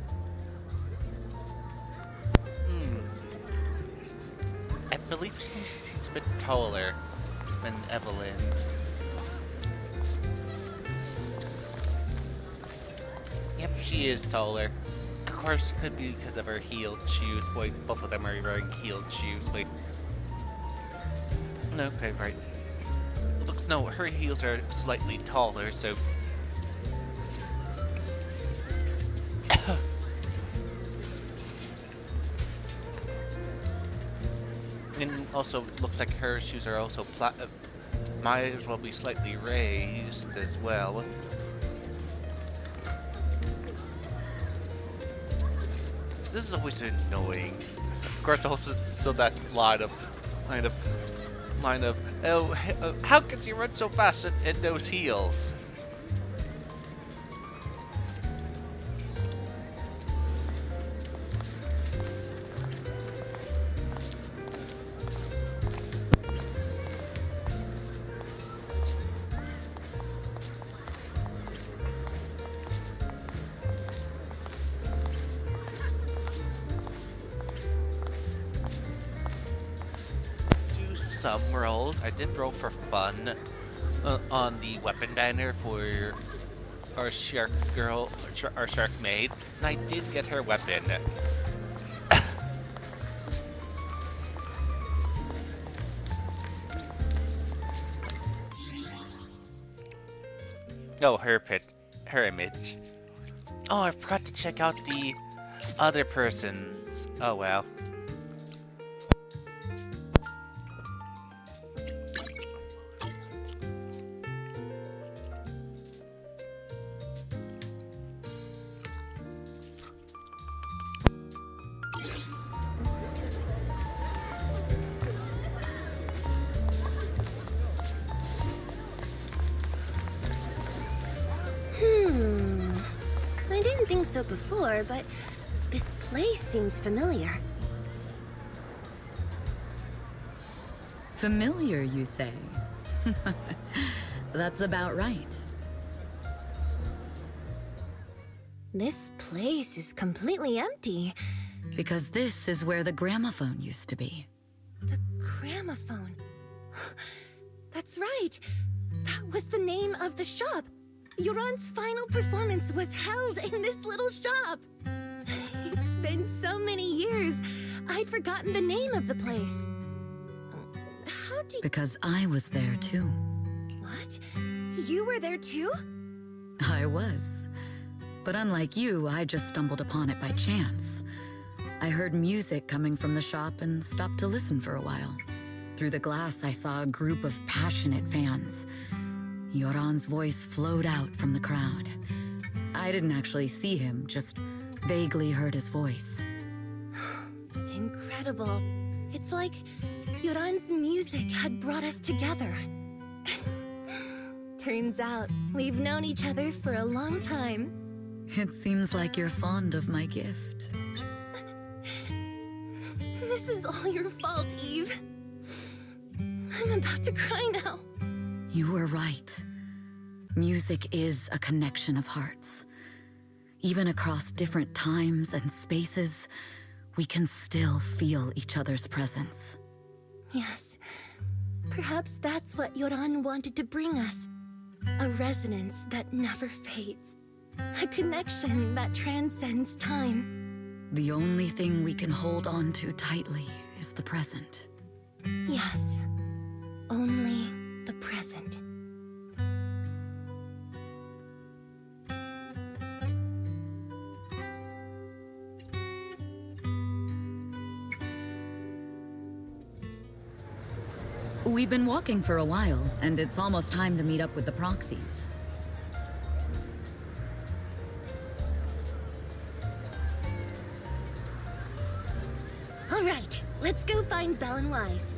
I believe she's a bit taller than Evelyn. Yep, she is taller. Of course, it could be because of her heeled shoes. Wait, both of them are wearing heeled shoes. Wait. No, okay, right. Look, no, her heels are slightly taller, so... And also, looks like her shoes are also might as well be slightly raised as well. This is always annoying. Of course, also so that line of, oh, how could you run so fast in those heels? Some rolls. I did roll for fun on the weapon diner for our shark girl, our shark maid, and I did get her weapon. No, her image. Oh, I forgot to check out the other person's. Oh well. so before, but this place seems familiar. Familiar, you say? That's about right. This place is completely empty. Because this is where the gramophone used to be. The gramophone. That's right. That was the name of the shop. Yoran's final performance was held in this little shop. It's been so many years, I'd forgotten the name of the place. How did... Because I was there too. What? You were there too? I was. But unlike you, I just stumbled upon it by chance. I heard music coming from the shop and stopped to listen for a while. Through the glass, I saw a group of passionate fans. Yoran's voice flowed out from the crowd. I didn't actually see him, just vaguely heard his voice. Incredible. It's like Yoran's music had brought us together. Turns out, we've known each other for a long time. It seems like you're fond of my gift. This is all your fault, Eve. I'm about to cry now. You were right. Music is a connection of hearts. Even across different times and spaces, we can still feel each other's presence. Yes. Perhaps that's what Yoran wanted to bring us. A resonance that never fades. A connection that transcends time. The only thing we can hold on to tightly is the present. Yes. Only the present. We've been walking for a while, and it's almost time to meet up with the proxies. All right, let's go find Belle and Wise.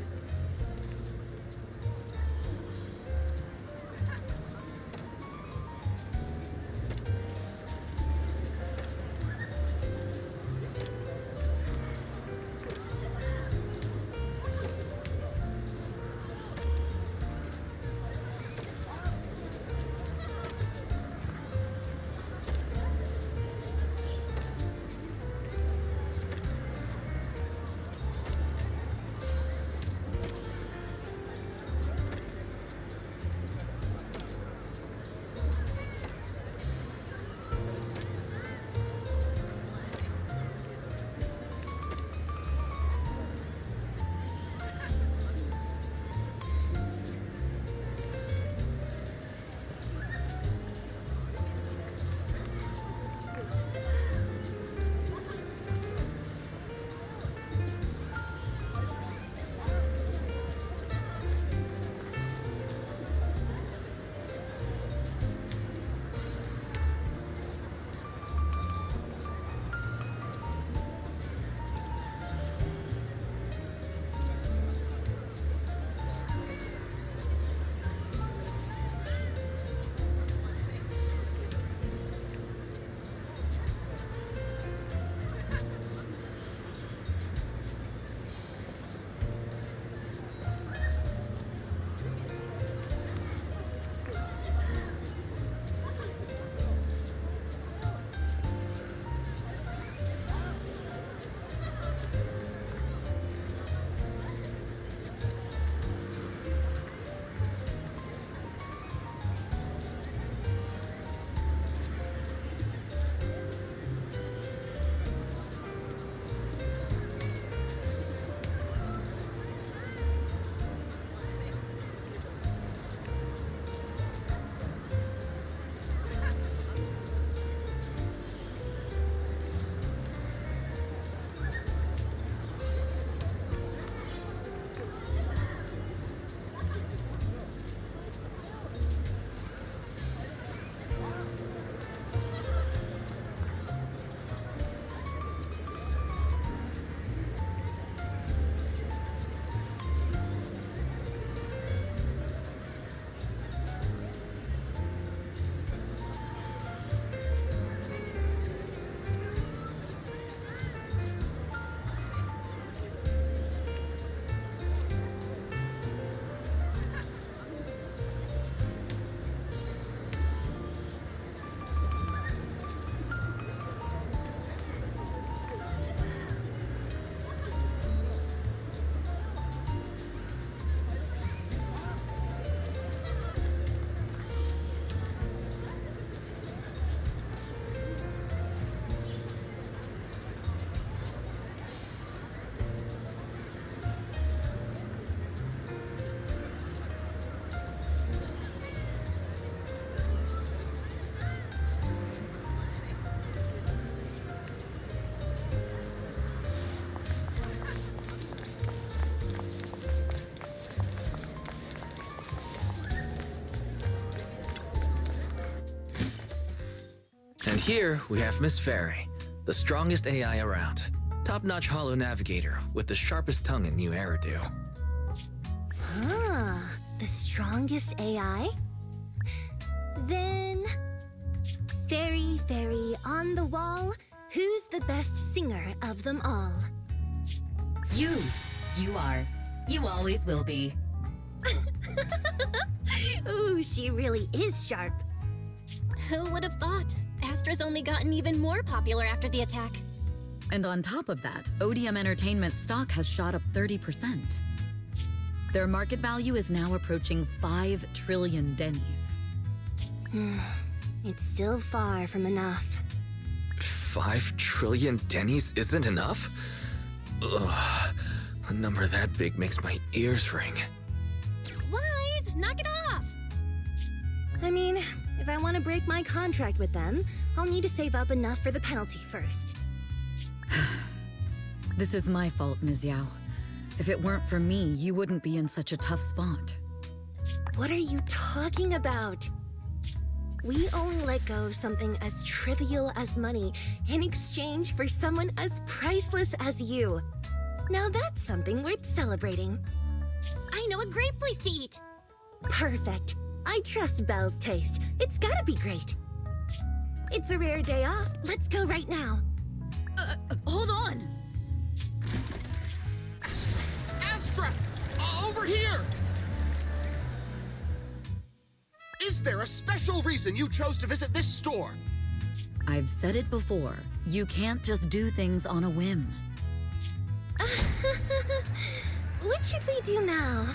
And here we have Miss Fairy, the strongest AI around. Top-notch holo navigator with the sharpest tongue in New Eridu. Huh, the strongest AI? Then... Fairy, fairy, on the wall, who's the best singer of them all? You. You are. You always will be. Ooh, she really is sharp. Who would have thought? Astra's only gotten even more popular after the attack. And on top of that, Odium Entertainment stock has shot up 30%. Their market value is now approaching 5 trillion dennies. It's still far from enough. 5 trillion dennies isn't enough? Ugh, a number that big makes my ears ring. Wise, knock it off! I mean, if I want to break my contract with them, I'll need to save up enough for the penalty first. This is my fault, Ms. Yao. If it weren't for me, you wouldn't be in such a tough spot. What are you talking about? We only let go of something as trivial as money in exchange for someone as priceless as you. Now that's something worth celebrating. I know a great place to eat! Perfect. I trust Belle's taste. It's gotta be great. It's a rare day off. Let's go right now. Hold on! Astra! Over here! Is there a special reason you chose to visit this store? I've said it before. You can't just do things on a whim. What should we do now?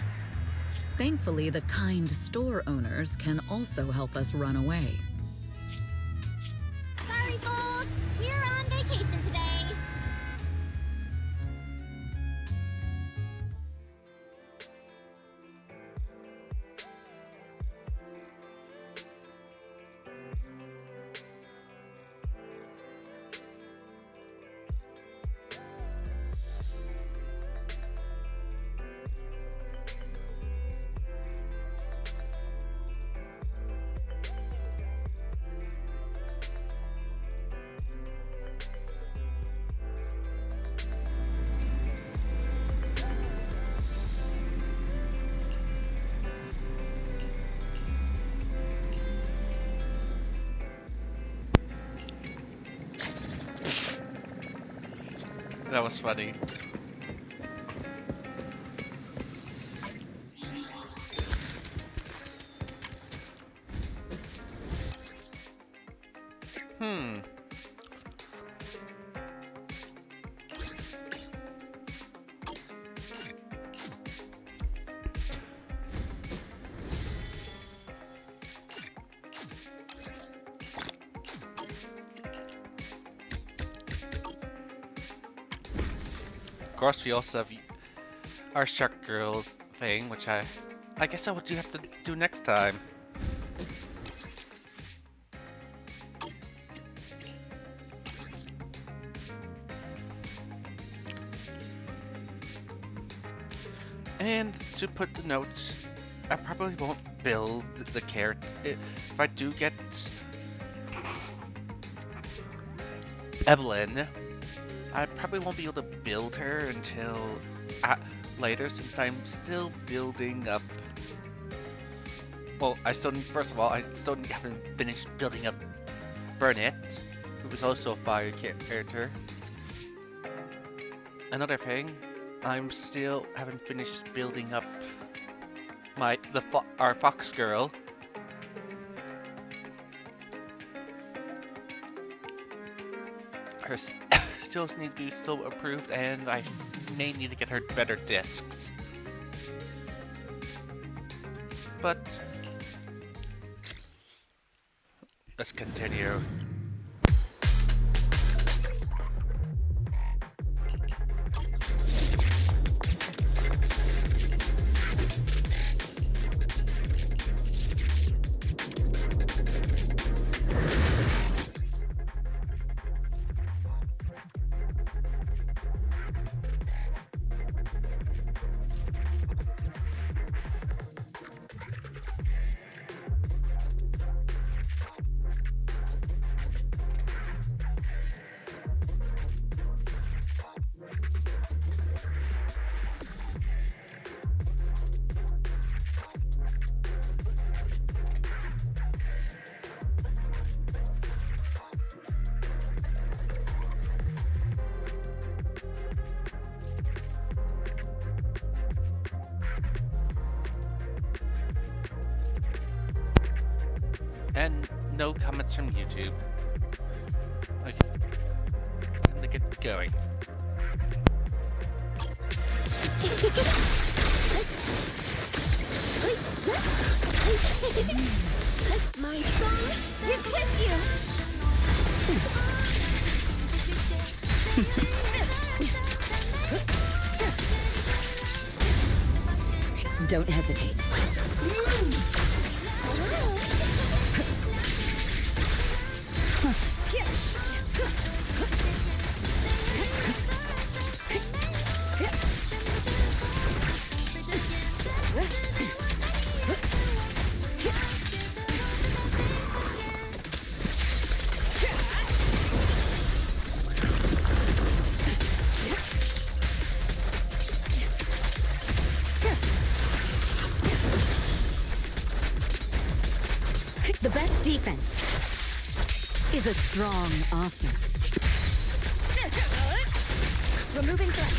Thankfully, the kind store owners can also help us run away. Sorry, folks! We're on vacation today! That was funny. Of course, we also have our Shark Girls thing, which I guess I would have to do next time. And to put the notes, I probably won't build the character. If I do get Evelyn, I probably won't be able to build her until later, since I'm still building up. Well, first of all, I still haven't finished building up Burnett, who was also a fire character. Another thing, I'm still haven't finished building up our Fox Girl. Her skills need to be still approved, and I may need to get her better discs. But let's continue. And no comments from YouTube. Okay. Time to get going. My song is with you! Don't hesitate. The best defense is a strong offense. Removing threat.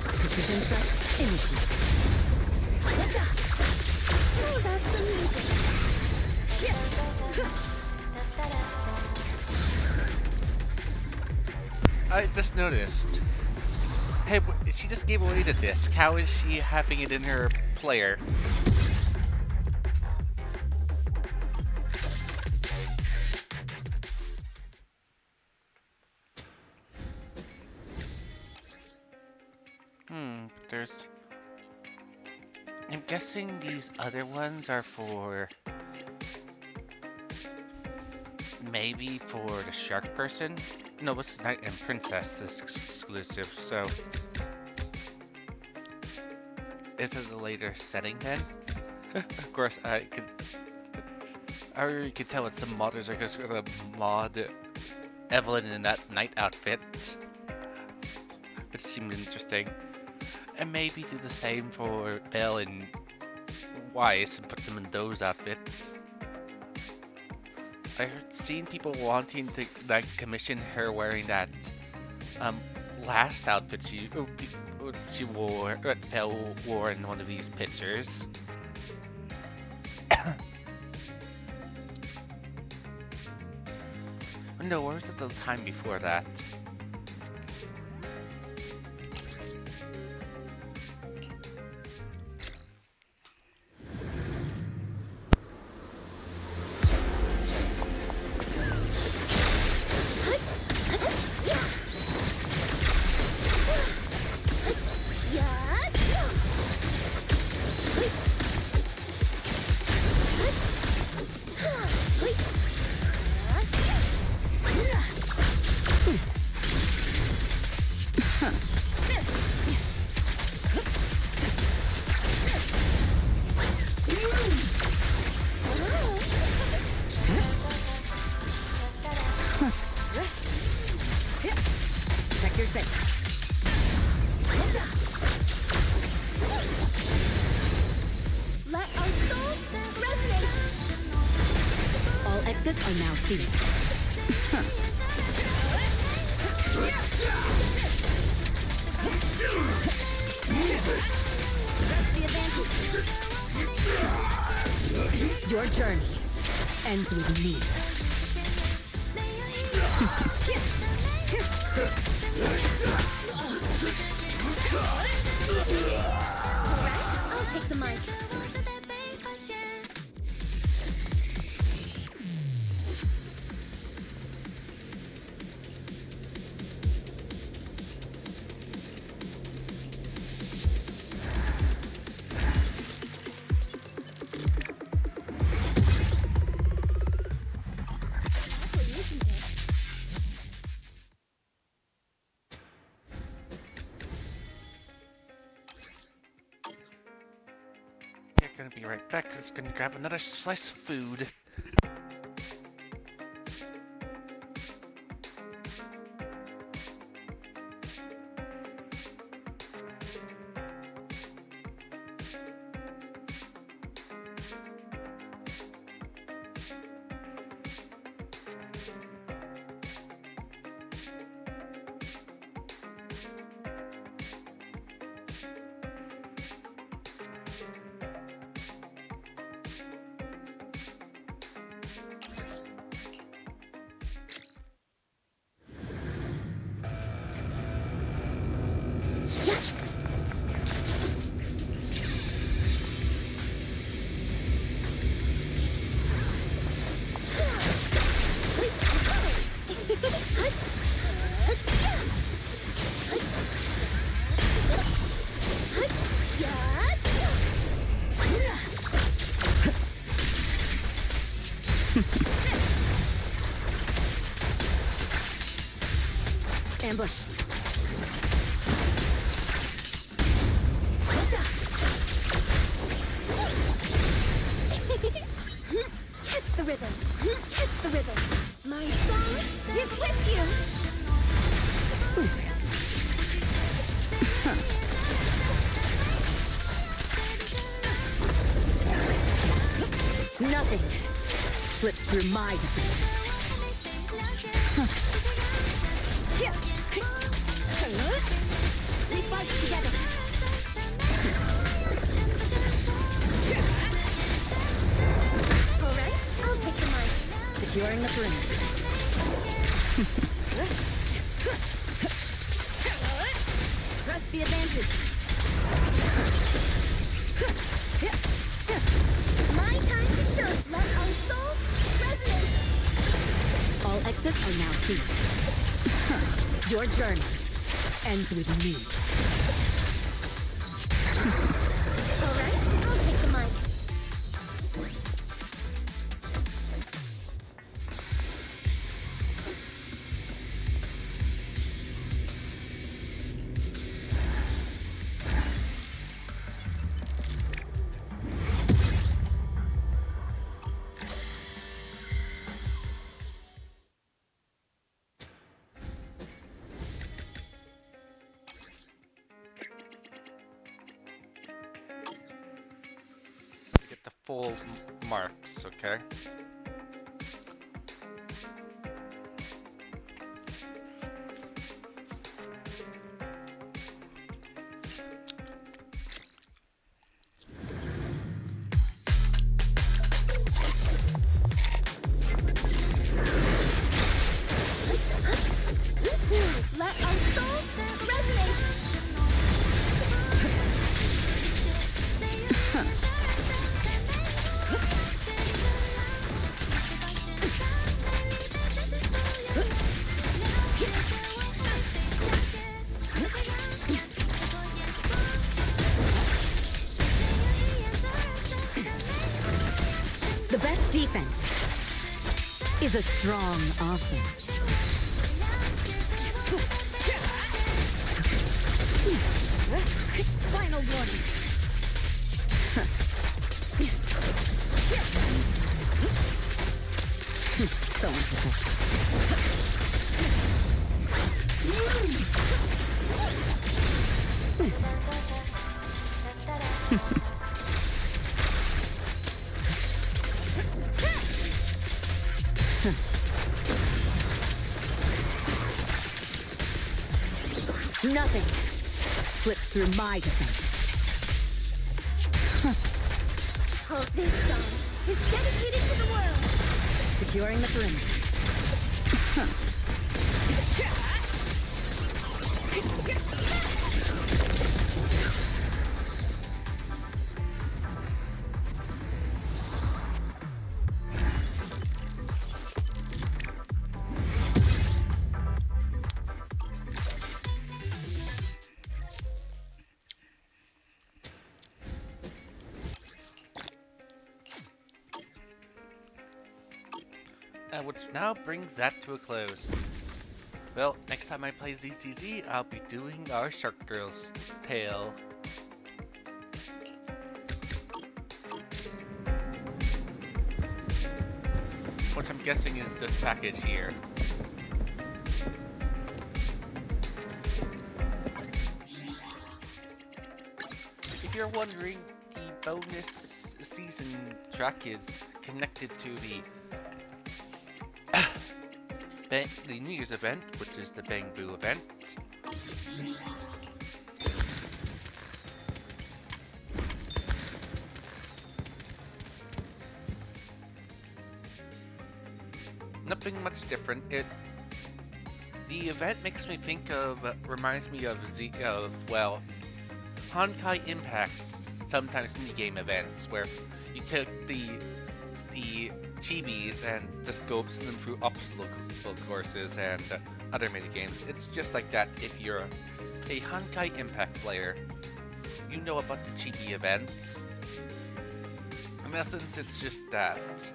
Precision threat initiated. Oh, that's amazing. I just noticed. Hey, she just gave away the disc. How is she having it in her player? There's... I'm guessing these other ones are for... maybe for the shark person? No, it's Knight and Princess is exclusive, so... Is it a later setting then? Of course, I already could tell what some modders are just gonna mod Evelyn in that Knight outfit. Which seemed interesting. And maybe do the same for Belle and Weiss and put them in those outfits. I've seen people wanting to like commission her wearing that last outfit she wore, Belle wore in one of these pictures. No, where was it the time before that? Your journey ends with me. Alright, I'll take the mic. Gonna be right back. Just gonna grab another slice of food. Ambush. Catch the rhythm. Catch the rhythm. My song is with you. Nothing slips through my defense. We fight together. All right, I'll take the mic. Securing the perimeter. Press the advantage. My time to show. Let our souls resonate. All exits are now sealed. Your journey ends with me. All right, I'll take the mic. Get the full marks, okay? Let our souls resonate. The best defense is a strong offense. Final warning. So unprofessional. Nothing slips through my defense. Oh, this song is dedicated to the world. Securing the perimeter. Which now brings that to a close. Well, next time I play ZZZ, I'll be doing our Shark Girl's tale. Which I'm guessing is this package here. If you're wondering, the bonus season track is connected to the New Year's event, which is the Bang Boo event. Nothing much different. The event makes me think of, reminds me of Honkai Impact's sometimes minigame events where you take the chibis and just go them through obstacle courses and other minigames. It's just like that if you're a Honkai Impact player. You know about the cheeky events. In essence, it's just that.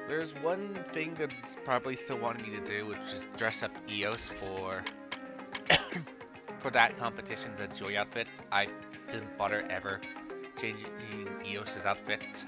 There's one thing that's probably still wanting me to do, which is dress up Eos for for that competition, the Joy outfit. I didn't bother ever changing Eos's outfit.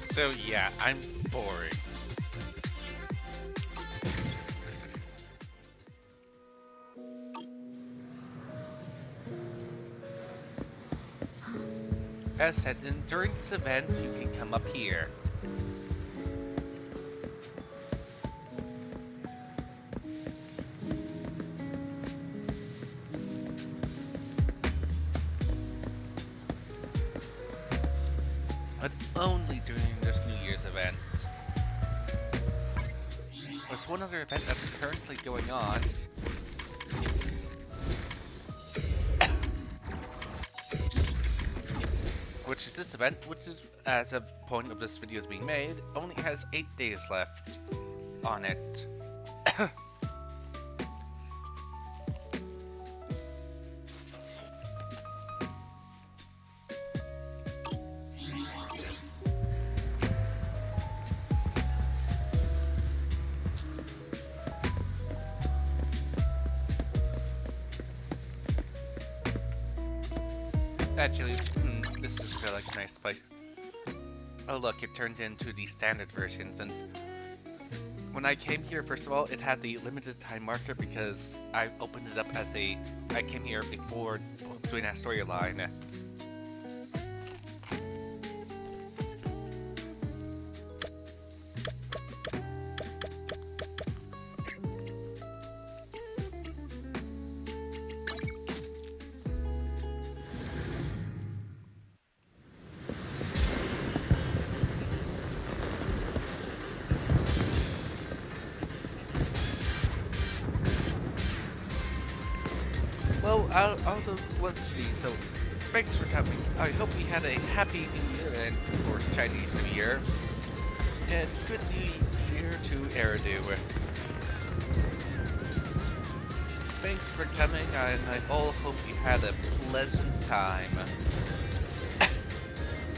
So yeah, I'm boring. As said, during this event, you can come up here. But only during this New Year's event. There's one other event that's currently going on. Which is this event, which is, as of point of this video is being made, only has 8 days left on it. Actually, this is feel like a nice play. Oh look, it turned into the standard versions, and when I came here, first of all, it had the limited time marker because I opened it up as I came here before doing that storyline. Well, let's see. So, thanks for coming. I hope you had a happy New Year and or Chinese New Year, and good New Year to Eridu. Thanks for coming, and I all hope you had a pleasant time.